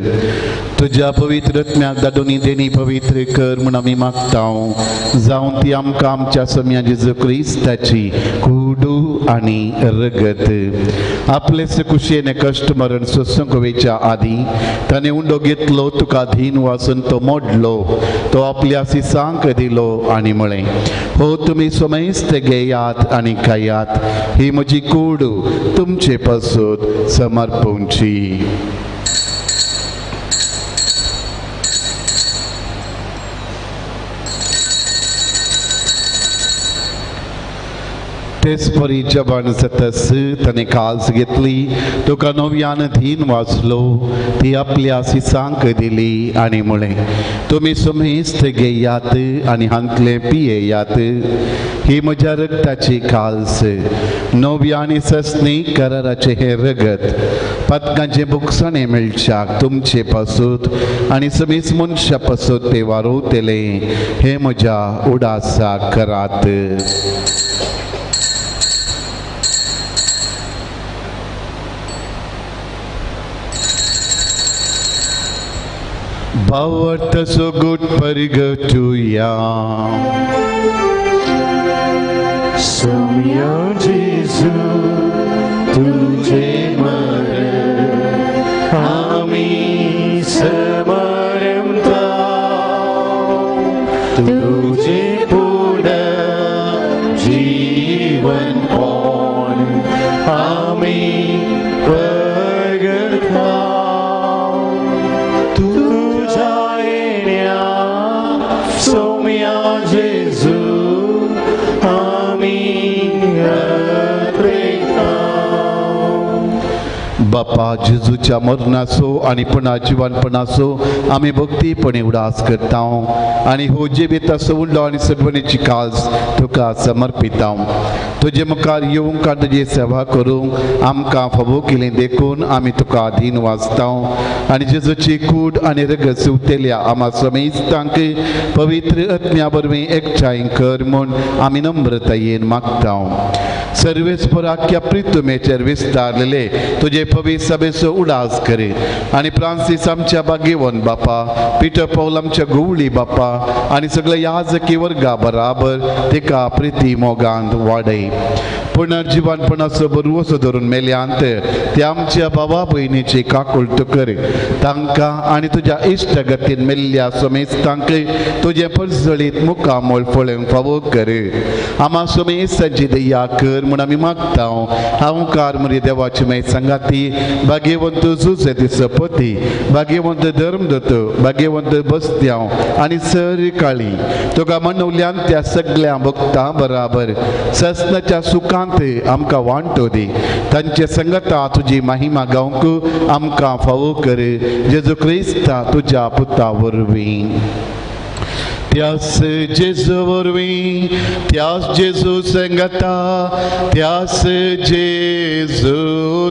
Speaker 7: तुझ्या पवित्रत्म्याक दाडोनी देणी पवित्र कर म्हूण आमी मागता जावं ती आमकां आमच्या सम्या जेजू क्रिस्ताची कुडू आनी रगत आपलेच कुशेने कश्ट मरण सोसंकवेच्या आदी ताणे उंडो घेतलो तुका धीन वासून तो मोडलो तो आपल्या सिसांक दिलो आनी म्हळें हो तुमी सोमेस्त घेयात आनी खायात ही म्हजी कूड तुमचे पासून समर्पूंची. तेच परी जबान जातस ताणे काल्स घेतली तुका नव्यान धीन वाचलो ती आपल्या सिसांक दिली आनी म्हळें तुमी सुमेस्त घेयात आनी हांतले पियेयात ही म्हज्या रगताची काल्स नव्या आनी सस्नी कराराचे हे रगत पतकांचे बुकसाणे मेळच्याक तुमचे पासून आनी समीस मनशा पासून ते वारोतले हे म्हज्या उडासाक करात. Power so good pergatuya.
Speaker 1: Somya Jesu, tujhe mare, ami samaramta, tujhe puda jeevan paun, ami pergatha. Somya Jesu, आम्ही अत्रेता.
Speaker 7: बापा जेजूच्या मरणाचो आनी पुन्हा जिवनपणाचो आमी भक्तीपणे उडास करता आनी हो जिविताचो उरलो आनी सगळेची काल्स तुका समर्पिता. तुजे मुखार येवंक आनी तुजी सेवा करूंक आमकां फावो केलें देखून आमी तुका अधीन वाचता आनी जेजूची कूड आनी रगत सुवतेल्या आम्हा समेस्तांक पवित्र आत्म्या बरवीं एकठांय कर म्हूण आमी नम्रतायेन मागता. सर्वेस्पराख्या प्रितुमेचेर विस्तारलेले तुजे पवित्र सभेचो उडास करे आनी फ्रांसीस आमच्या बागेवन बापा पिटर पौल आमच्या गुवळी बापा आनी सगळे याजकी वर्गा बराबर तिका प्रिती मोगांत वाडय. पुनर्जीवनपणाचो बरवसो धरून मेल्यांत ते आमच्या भावा भयणीची काकुळट कर तांकां आनी तुज्या इश्ट गतीन मेल्ल्या समेस्तांक तुजे परजळीत मुखामोल फळेंक फावो कर. आम्हा समेस्तांची दया कर म्हूण आमी मागता. हांव कारमरी देवाची माय संगाती भाग्यवंत जुझे सपती भाग्यवंत धर्मदत्त भाग्यवंत बस्त्यांव आनी सर काळी तुका मनवल्यान त्या सगळ्या भक्तां बराबर ससनाच्या सुखांत आमकां वांटो दी. तांचे संगता तुजी महिमा गावंक आमकां फावो कर जेजू क्रिस्ता तुज्या पुता वरवीं. त्यास जेजू वरवीं त्यास जेजू संगता त्यास जेजू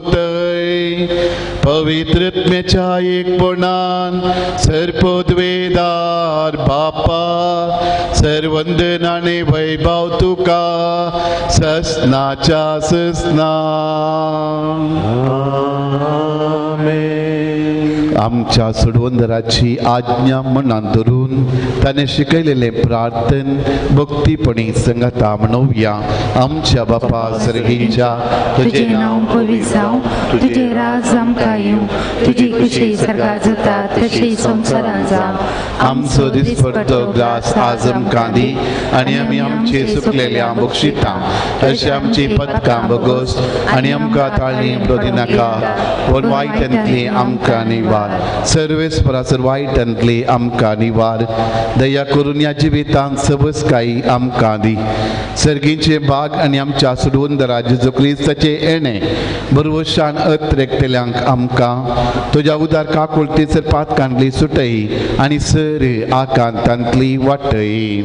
Speaker 7: तय पवित्रत्म्याच्या एकपणान सर्पद्वेदार बापा सर्वंदन आनी वैभव तुका ससनाच्या ससना. आमच्या सुडवंदराची आज्ञा मनात धरून ताणे शिकयलेले प्रार्थन भक्तीपणी संगता म्हणूया. आमच्या बापा सर्गीच्या
Speaker 4: तुझे नाव पवित्र जावं तुझे राज आमकां येवं तुजी खुशी सर्गार जाता तशी संवसारांत जावं.
Speaker 7: आमचो दिसपडटो ग्रास आज आमकां दी आनी आमी आमचे सुकलेल्या बक्षिता अशी आमची पदकां बगोस आनी आमकां ताळी पडोवंक नाका पूण वायटांतली आमकां निवार. निवार सर्वेस्परासर वायटांतली आमकां निवार दया करून ह्या जिवितांत सबस काही आमकां दी सर्गींचे भाग आनी आमच्या सोडून दरा जेजू क्रिस्ताचे येणे बरोवशान अत्रेकतेल्यांक आमकां तुज्या उदार काकुळटीसर पातकांतली सुटय आनी सर आकांतांतली वाटय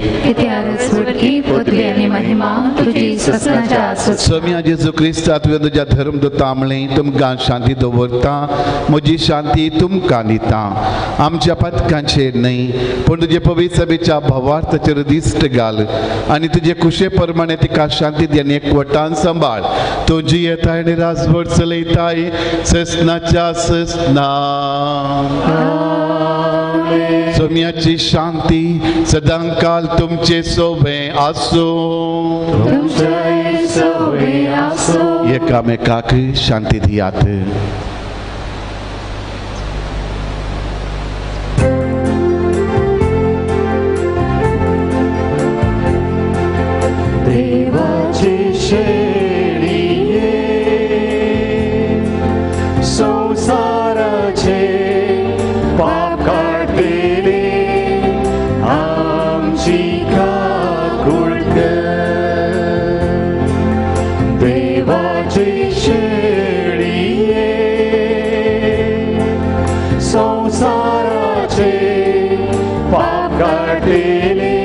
Speaker 7: सोम्या जेजू क्रिस्ता तुवें तुज्या धर्मदूतांमळें तुमकां शांती दवरता म्हजी शांती तुमकां दिता आमच्या पथकांचेर न्हय पूण तुजे पवित्र सभेच्या भवार्थाचेर दिश्ट घाल आनी तुजे कुशे प्रमाणे तिका शांती दी आनी एकवटान सांबाळ तूं जियेताय आनी राजभर चलयताय ससनाच्या ससना सोम्याची शांती सदांकाल तुमचे सोबे आसो एकामेकाक शांती दियात
Speaker 1: देवाचे शेळिये संसाराचे पाप काढलेले आमची काकूळ देवाचे शेळिये संसाराचे पाप काढलेले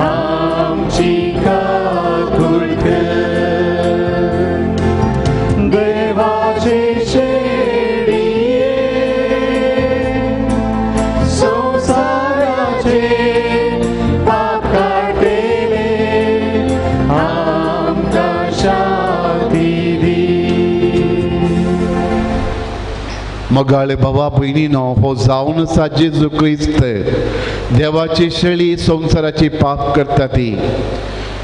Speaker 1: आमची काकूळ देवाचे शेळिये संसाराचे पाप काढलेले आमकां शांती दी
Speaker 7: मोगाळे भावा भयणीनो हो जावन आसा जेजू क्रिस्त देवाची शेळी संसाराची पाप करता ती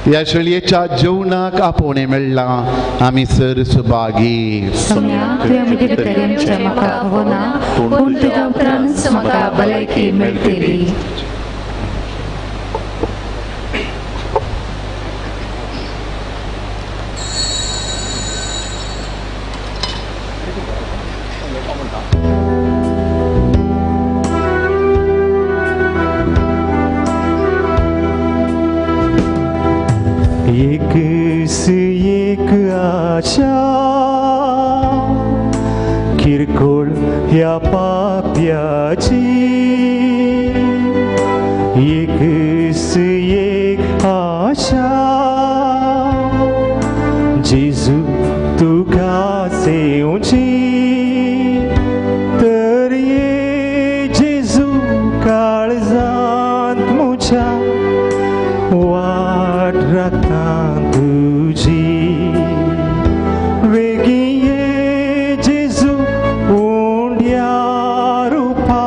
Speaker 7: ह्या शेळयेच्या जेवणाक आपोवणें मेळ्ळां आमी सर सुभागी
Speaker 4: भलायकी मेळटली
Speaker 1: एक आशा किरकोळ ह्या पाप्याची एक आशा जेजू तुका सेवची तर ये जेजू काळजांत म्हज्या वाट राखता तुझी वेगी ये जेजू उंड्या रुपा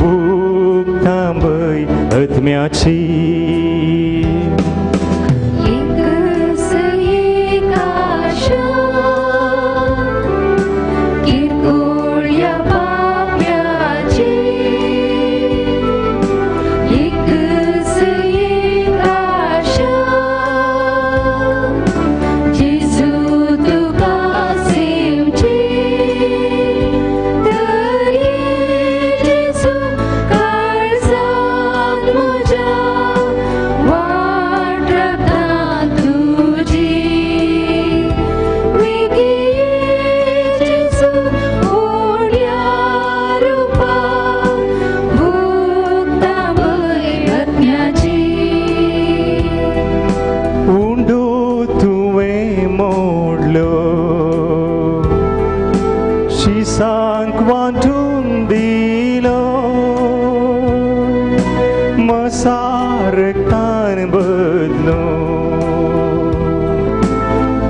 Speaker 1: भूक थांबय आत्म्याची सारक्तान बदलो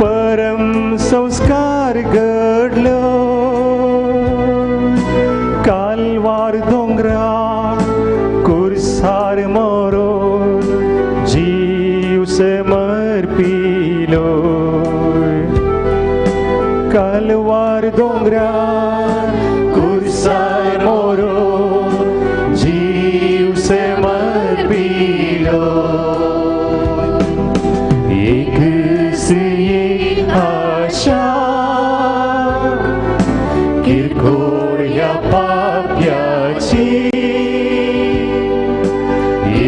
Speaker 1: परम संस्कार घडलो कालवार दोंगरार कुर्सार मरोन जीव समर्पिलो कालवार दोंगरार कुर्सार मरोन जीव समर्पिलो एक से आशा किरकोळ आत्म्याची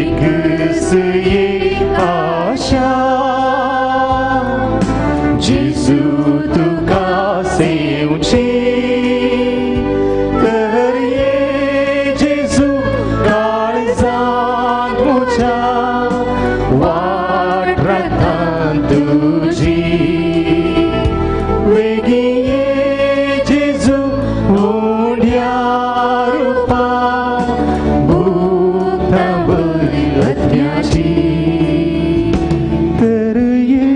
Speaker 1: एकच एक आशा जेजू तुका सेवची तर ये जेजू काळजांत म्हज्या वाट राखतां तुजी बेगीन ये जेजू हुंड्या रुपां भूक थांबय अत्याची तर ये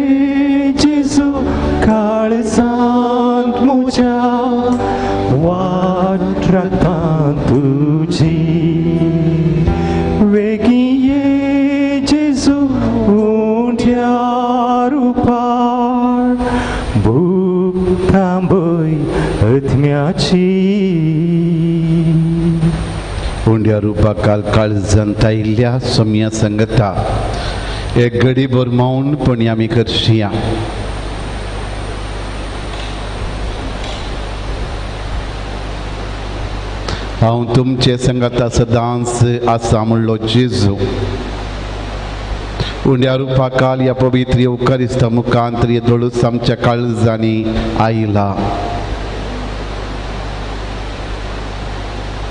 Speaker 1: जेजू काळजांत म्हज्या वाट राखतां तुजी बेगीन ये जेजू हुंड्या रुपां भूक थांबय अत्म्याची
Speaker 7: उंड्या रुपा काळजांत आयिल्ल्या सोम्या संगता एक घडीभर मौनपणी आमी करशीया. हांव तुमचे संगता सदांच आसा म्हणलो जेजू उंड्या रुपा काल ह्या पवित्र युकारिस्त मुखांतर येदोळूच आमच्या काळजांनी आयला.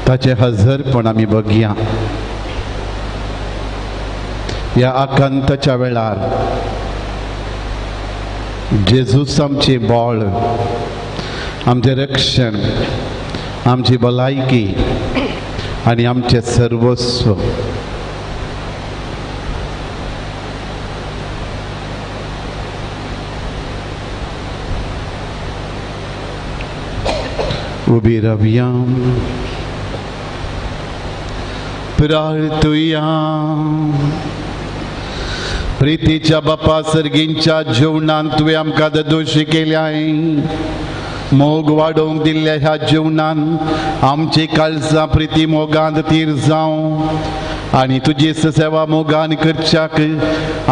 Speaker 7: ताचे हजरपण आमी बघया. ह्या आकांताच्या वेळार जेजूच आमचे बळ, आमचे रक्षण, आमची भलायकी आनी आमचे सर्वस्व. उबी रावया, प्रार्थुया. प्रितीच्या बापा सर्गींच्या जेवणान तुवें आमकां दोशी केल्याय. मोग वाडोवंक दिल्ल्या ह्या जेवणान आमची काळजां प्रिती मोगांत तीर जावं आनी तुजी सेवा मोगान करच्याक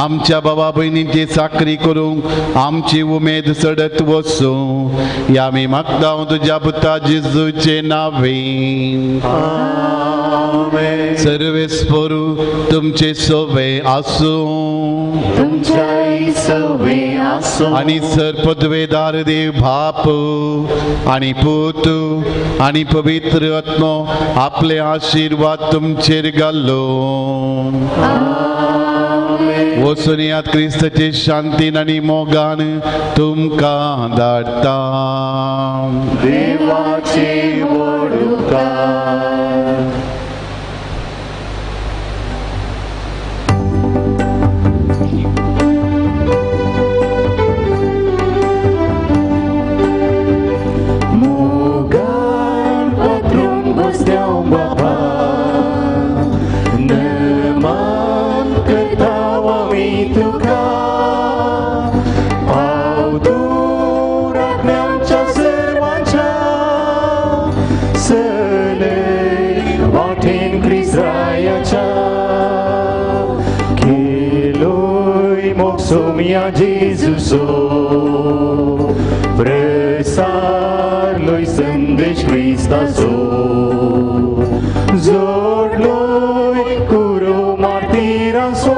Speaker 7: आमच्या भावा भयणींची साखरी करूंक आमची उमेद चडत वचूं. ह्या आमी मागता तुज्या पुता जेजूचे नांवें. सर्वेस्परू तुमचे सोवे आसूं आनी सर्पद्वेदार देव बाप आनी पूत आनी पवित्र आत्मो आपले आशीर्वाद तुमचेर घालो. वचून यात क्रिस्ताचे शांतीन आनी मोगान तुमकां धाडटा.
Speaker 1: देवाचे वडुकार. मोगान पात्रून बसल्याव बाबा नमान करताव आमी तुका. पावतूर आत्म्याच्या सर्वांच्या सलय वाटेन क्रिस्तायाच्या केलोय मोग सोम्या जेजूचो प्रसारलोय संदेश क्रिस्ताचो जोडलोय कुरो मार्तिरांचो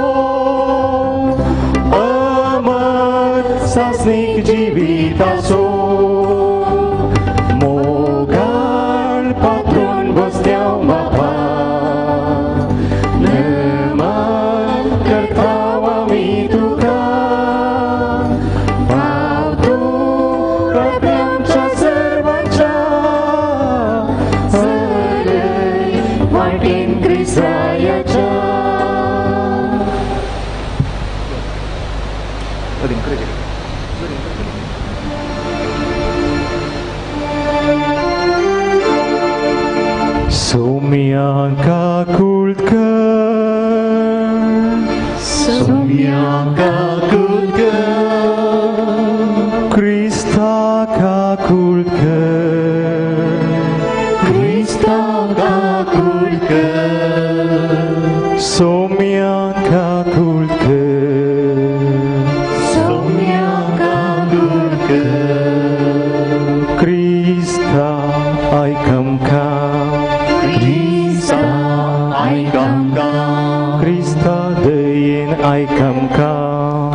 Speaker 1: अमर सासणीक जिविताचो. मोगाळ पात्रून बसत्याव बापा नमान करताव आमी तुका. पावतूर आत्म्याच्या सर्वांच्या सलय वाटेन क्रिस्तायाच्या. सोम्यांका कुळकर सोम्यांका कुळकर क्रिस्ताका कुळकर क्रिस्ताका कुळकर सोम्यांका कुळकर सोम्यांका कुळकर क्रिस्ता आयकमका क्रिस्ता
Speaker 2: आयकमका
Speaker 1: क्रिस्ता दयेन आयकमका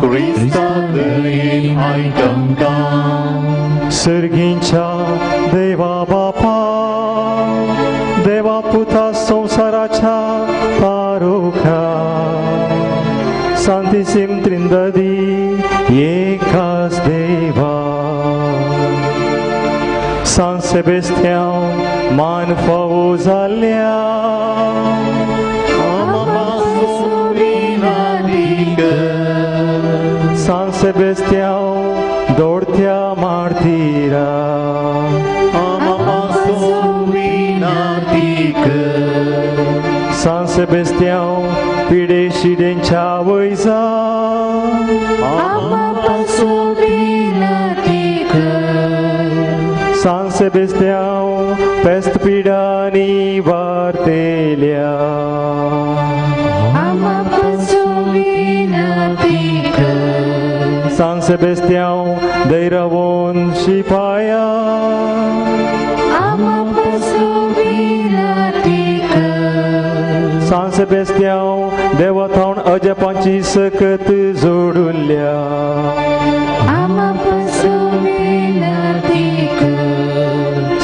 Speaker 2: क्रिस्ता दयेन आयकमका
Speaker 1: सर्गींच्या देवा बापा देवा पुता संसाराच्या पारोखा शांतीसिम त्रिंददी एकाच देवा San Sebastião man fawo zalia San Sebastião dortea martira San Sebastião pide shidencha voiza San Sebastião peste pidani vartelia San Sebastião deiravon shipaya San Sebastião devataun ajapanchi sakat जोडुल्या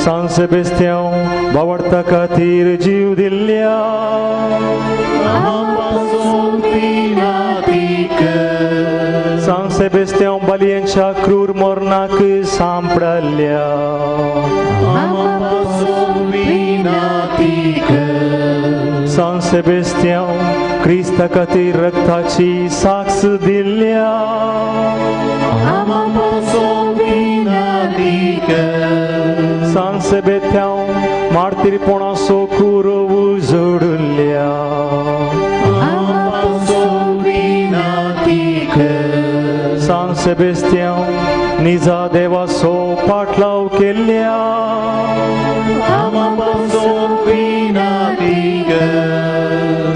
Speaker 1: San Sebastião bawarta katir जीव दिल्या San Sebastião baliencha crur mornak sampradल्या San Sebastião Krista katir रक्ताची साक्ष दिल्या San Sebastião martirponaso kurovu जोडुल्या San Sebastião निजा देवासो पाटलाव केल्या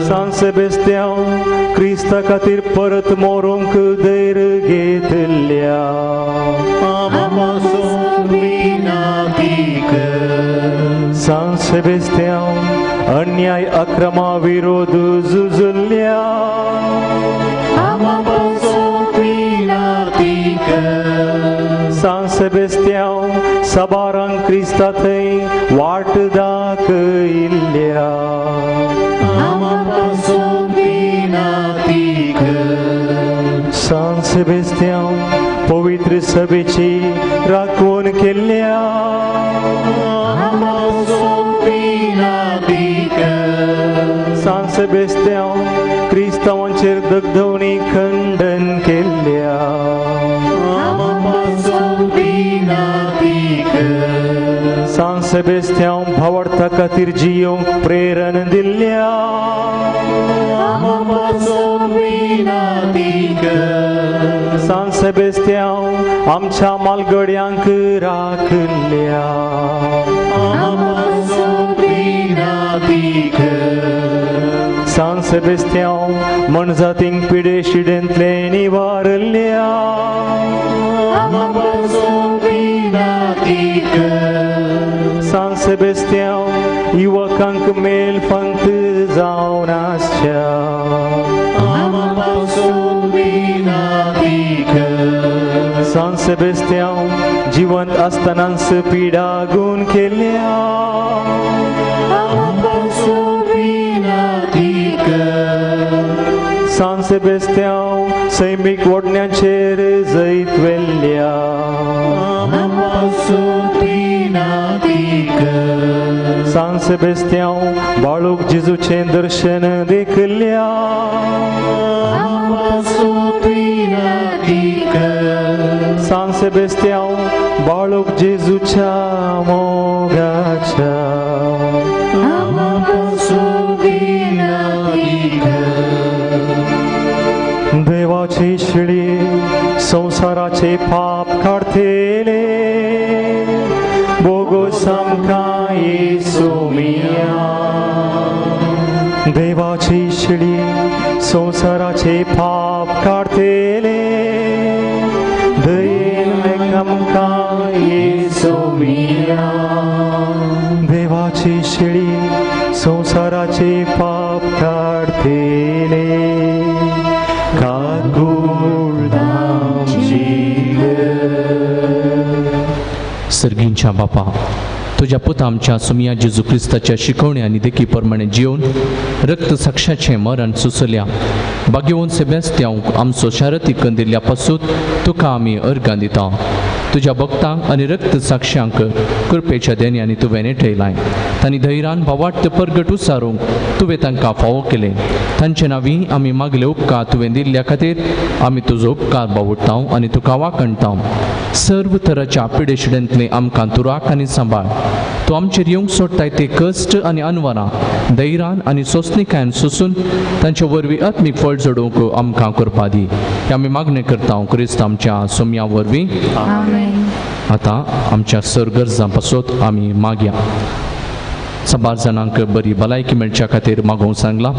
Speaker 1: San Sebastião Krista खातीर परत मोरूंक धैर घेतल्या San Sebastião अन्याय अक्रमा विरोध झुजल्या San Sebastião sabaran Krista थंय वाट दाखयल्या San Sebastião पवित्र सभेची राखण केल्या San Sebastião क्रिस्तावांचेर दगधवणी खंडन केल्या San Sebastião भावार्था खातीर जियोंक प्रेरण दिल्या San Sebastião आमच्या मालगड्यांक राखल्या San Sebastião मनजातींक पिडे शिडेंतले निवारल्या San Sebastião युवकांक मेल पंत जावन आसच्या San Sebastião जिवंत आसतनाच पिडा गुण केल्या San Sebastião सैमीक वडण्यांचेर जैत वेल्ल्या San Sebastião बाळूक जेजूचें दर्शन देखल्या San Sebastião बाळूक जेजूच्या मोगाच्या देवाची शिडी संसाराचे पाप काढतेले बोगोस आमकां येसू मिया देवाची शिडी संसाराचे पाप काढतेले दयेन आमकां येसू मिया देवाची शिडी संसाराचे पाप काढतेने
Speaker 12: सर्गींच्या बापा, तुझ्या पुता आमच्या सुमिया जेजू क्रिस्ताच्या शिकवण्या आणि देखीप्रमाणे जिवन रक्त साक्षाचे मरण सुचल्या भाग्यवन सेबेस्त्यांक आमचो शारती कंदिल्ल्यापासून तुका आमी अर्गां दिता. तुझ्या भक्तांक आणि रक्त साक्षांक कृपेच्या देण्याने तुवें नेटयलाय. तांणी धैर्यान भावार्थ परगट उसारूंक तुवें तांकां फावो केले. तांचे नांवी आमी मागले उपकार तुवें दिल्ल्या खातीर आमी तुजो उपकार बावडटाव आनी तुका वाकणटाव. सर्व तराच्या पिडेशिडेंतले आमकां तूं राख आनी सांबाळ. तूं आमचेर येवंक सोडटाय ते कश्ट आनी अनवरां धैर्यान आनी सोंसणिकायेन सोंसून तांचे वरवीं आत्मीक फळ जोडूंक आमकां करपा दी. हे आमी मागणी करता क्रिस्त आमच्या सोम्या वरवीं. आतां आमच्या सर गरजां पासत आमी मागया. साबार जाणांक बरी भलायकी मेळच्या खातीर मागोवंक सांगला.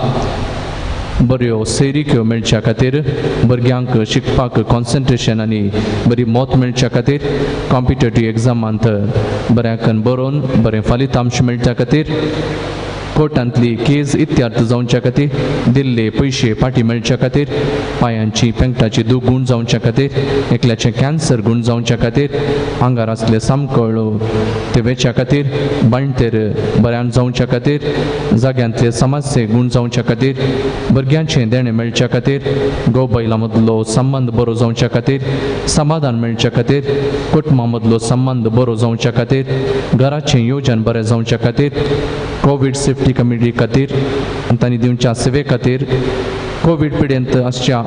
Speaker 12: बऱ्यो सैरीक्यो मेळच्या खातीर, भुरग्यांक शिकपाक कॉन्सन्ट्रेशन आनी बरी मोत मेळच्या खातीर, कॉम्पिटेटिव्ह एग्जामांत बऱ्याकन बरोवन बरें फलितांश मेळच्या खातीर, कोर्टांतली केस इत्यार्थ जावच्या खातीर, दिल्ले पयशे फाटी मेळच्या खातीर, पांयांची पेंगटाची दूख गूण जावच्या खातीर, एकल्याचें कॅन्सर गूण जावच्या खातीर, आंगार आसले सामकळ ते वेच्या खातीर, बाणतेर बऱ्यान जावच्या खातीर, जाग्यांतले समस्ये गूण जावच्या खातीर, भुरग्यांचें देणें मेळच्या खातीर, घोव बायलां मदलो संबंद बरो जावच्या खातीर, समाधान मेळच्या खातीर, कुटुंबां मदलो संबंद बरो जावच्या खातीर, घराचें येवजण बरें जावच्या खातीर, कोविड सेफ्टी कमिटी खातीर आनी तांणी दिवच्या सेवे खातीर, कोविड पिडेंत आसच्या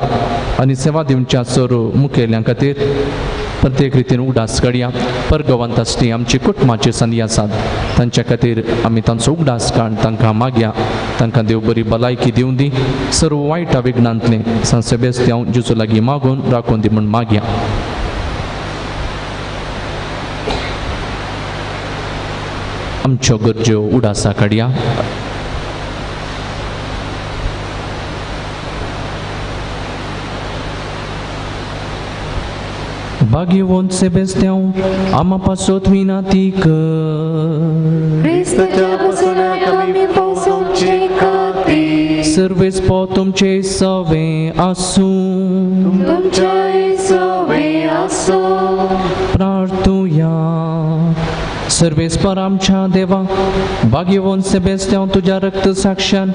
Speaker 12: आनी सेवा दिवच्या सर मुखेल्ल्यां खातीर प्रत्येक रितीन उगडास काडया. परगवंत आसली आमची कुटुंबाची संदी आसात तांच्या खातीर आमी तांचो उगडास काड तांकां मागया. तांकां देव बरी भलायकी दिवं दी. सर्व वायटा विघ्नांतले सान सेबेस्त्यांव जेजू लागीं मागून राखून दी म्हूण मागया. आमच्यो गरज्यो उडासा काडया. भाग्यवंत सेबेस्त्यांव आमा पासत विनाती कर. सर्वेस पो तुमचे सवे आसूं प्रार्थुया. सर्वेस पर आमच्या देवा, भाग्यवंत सेबेस्त्यांव तुझ्या रक्त साक्षान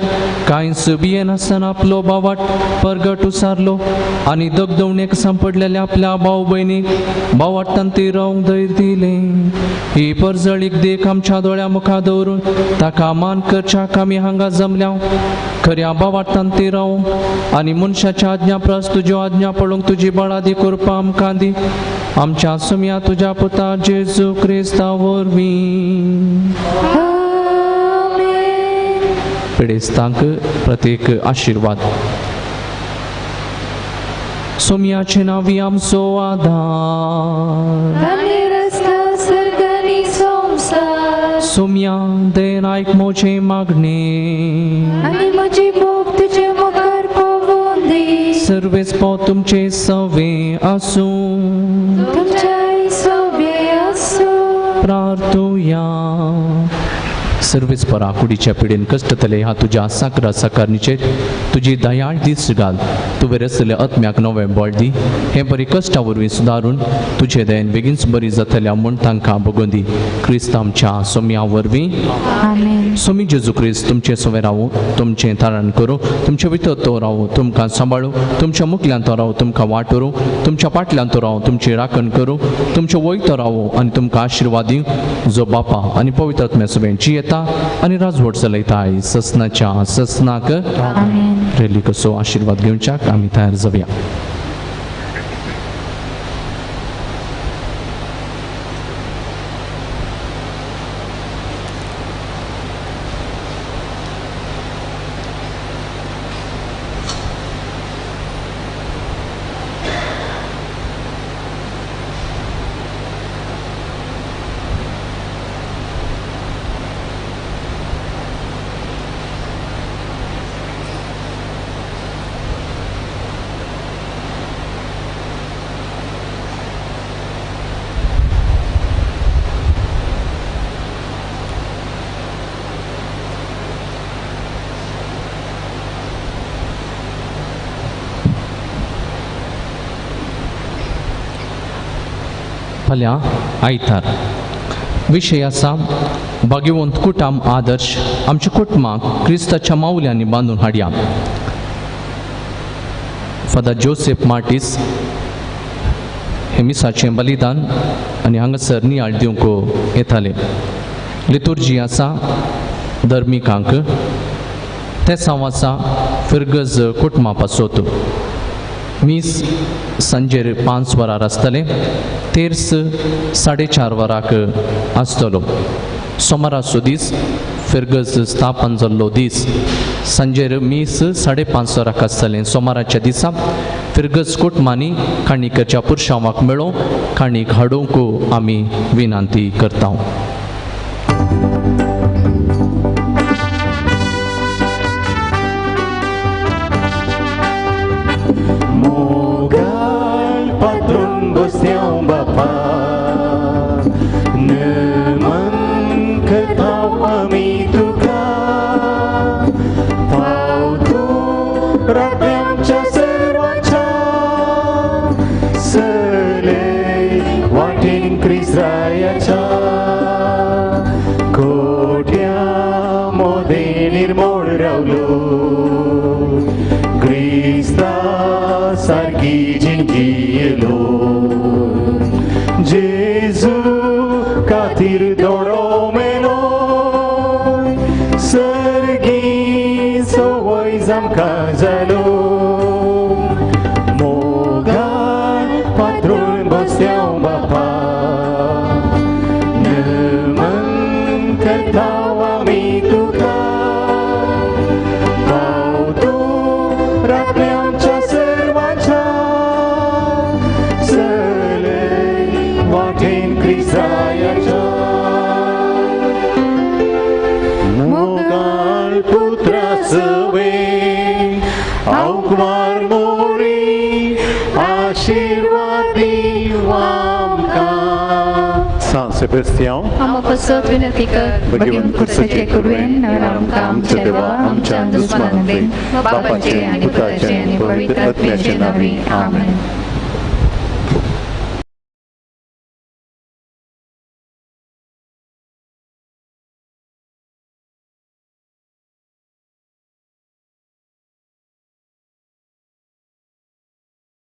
Speaker 12: कांयच बियेन आसतना आपलो बावाट परगट उसारलो आनी दगदवणेक सांपडलेल्या आपल्या भाव भयणीक बावाटान ती रावंक धैर्य दिले. ही परजळीक देख आमच्या दोळ्या मुखार दवरून ताका मान करच्याक आमी हांगा जमल्या. खऱ्या बावाटान ती रावंक आनी मनशाच्या आज्ञा प्रस तुज्यो आज्ञा पळोवंक तुजी बळादी करपा आमकां दी. आमच्या सुम्या तुज्या पुता जेजू क्रिस्ता वरवीं. पिडेस्तांक प्रत्येक आशीर्वाद. सोम्याचे नावी आमचो आधार. सोम्या देन आयक मोचे मागणे सर्वेस पो तुमचे सवे आसूं प्रार्थुया. सर्वेस परा कुडीच्या पिडेन कष्टतले ह्या तुझ्या साकरा साकारनीचेर तुजी दयाळ दीस घाल. तुवें रचलेल्या आत्म्याक नवें बळ दी. हे बरी कश्टा वरवीं सुदारून तुजे दयेन बेगीनच बरी जातल्या म्हूण तांकां भोगून दी. क्रिस्त आमच्या सोम्या वरवीं. सोमी जेजू क्रिस्त तुमचे सवे रावूं, तुमचें तारण करूं, तुमचे भितर तो रावूं, तुमकां सांबाळूं, तुमच्या मुखल्यान तो रावूं, तुमकां वाटोरूं, तुमच्या फाटल्यान तो रावूं, तुमची राखण करूं, तुमचे वयतो रावूं आनी तुमकां आशिर्वाद दिवं. जो बापा आनी पवित्र आत्म्या सगळें जी येता आनी राजवट चलयताय ससनाच्या ससनाक रेली कसो आशिर्वाद घेवच्याक आमी तयार जावया. फाल्यां आयतार. विशय आसा भाग्यवंत कुटाम आदर्श. आमच्या कुटुंबाक क्रिस्ताच्या माऊल्यांनी बांदून हाडया. फादर जोसेफ मार्टिस हे मिसाचें बलिदान आनी हांगासर नियाळ दिवंक येताले. लितुर्जी आसा धर्मिकांक. ते सांवासा फिरगज कुटुंबा पासत मीस सांजेर 5 वरार आसतले. तेर्स 4:30 वराक आसतलो. सोमाराचो दीस फिरगज स्थापन जाल्लो दीस सांजेर मीस 5:30 वराक आसतलें. सोमाराच्या दिसा फिरगज कुटुंबांनी काणिकाच्या पुरशांवाक मेळोवन काणीक हाडूंक आमी विनंती करता.
Speaker 1: Mogal patron bosnião bapa Neman ketau ami tuka Pautu rakyam ca serwaca Selei watin kris rayaca Kodia mode nirmol rawlo Krista sargi jinki yelo Jesu katir doro meno sargi sowai zamka zalo Moga patron bostiau bapa Neman ketawa mituka Pautu rakyam ca serwaca Selei watin kris rayaca Mogal putra sewe Aukmar mori आशीर्वादी वामका San Sebastian
Speaker 4: आम्हा पासत विनंती कर बघून कुर्साचे कडवेन नवरामका आमच्या देवा आमच्या दुश्मनांना दे बापाचे आणि पुत्राचे आणि पवित्र आत्म्याचे नावे आमेन.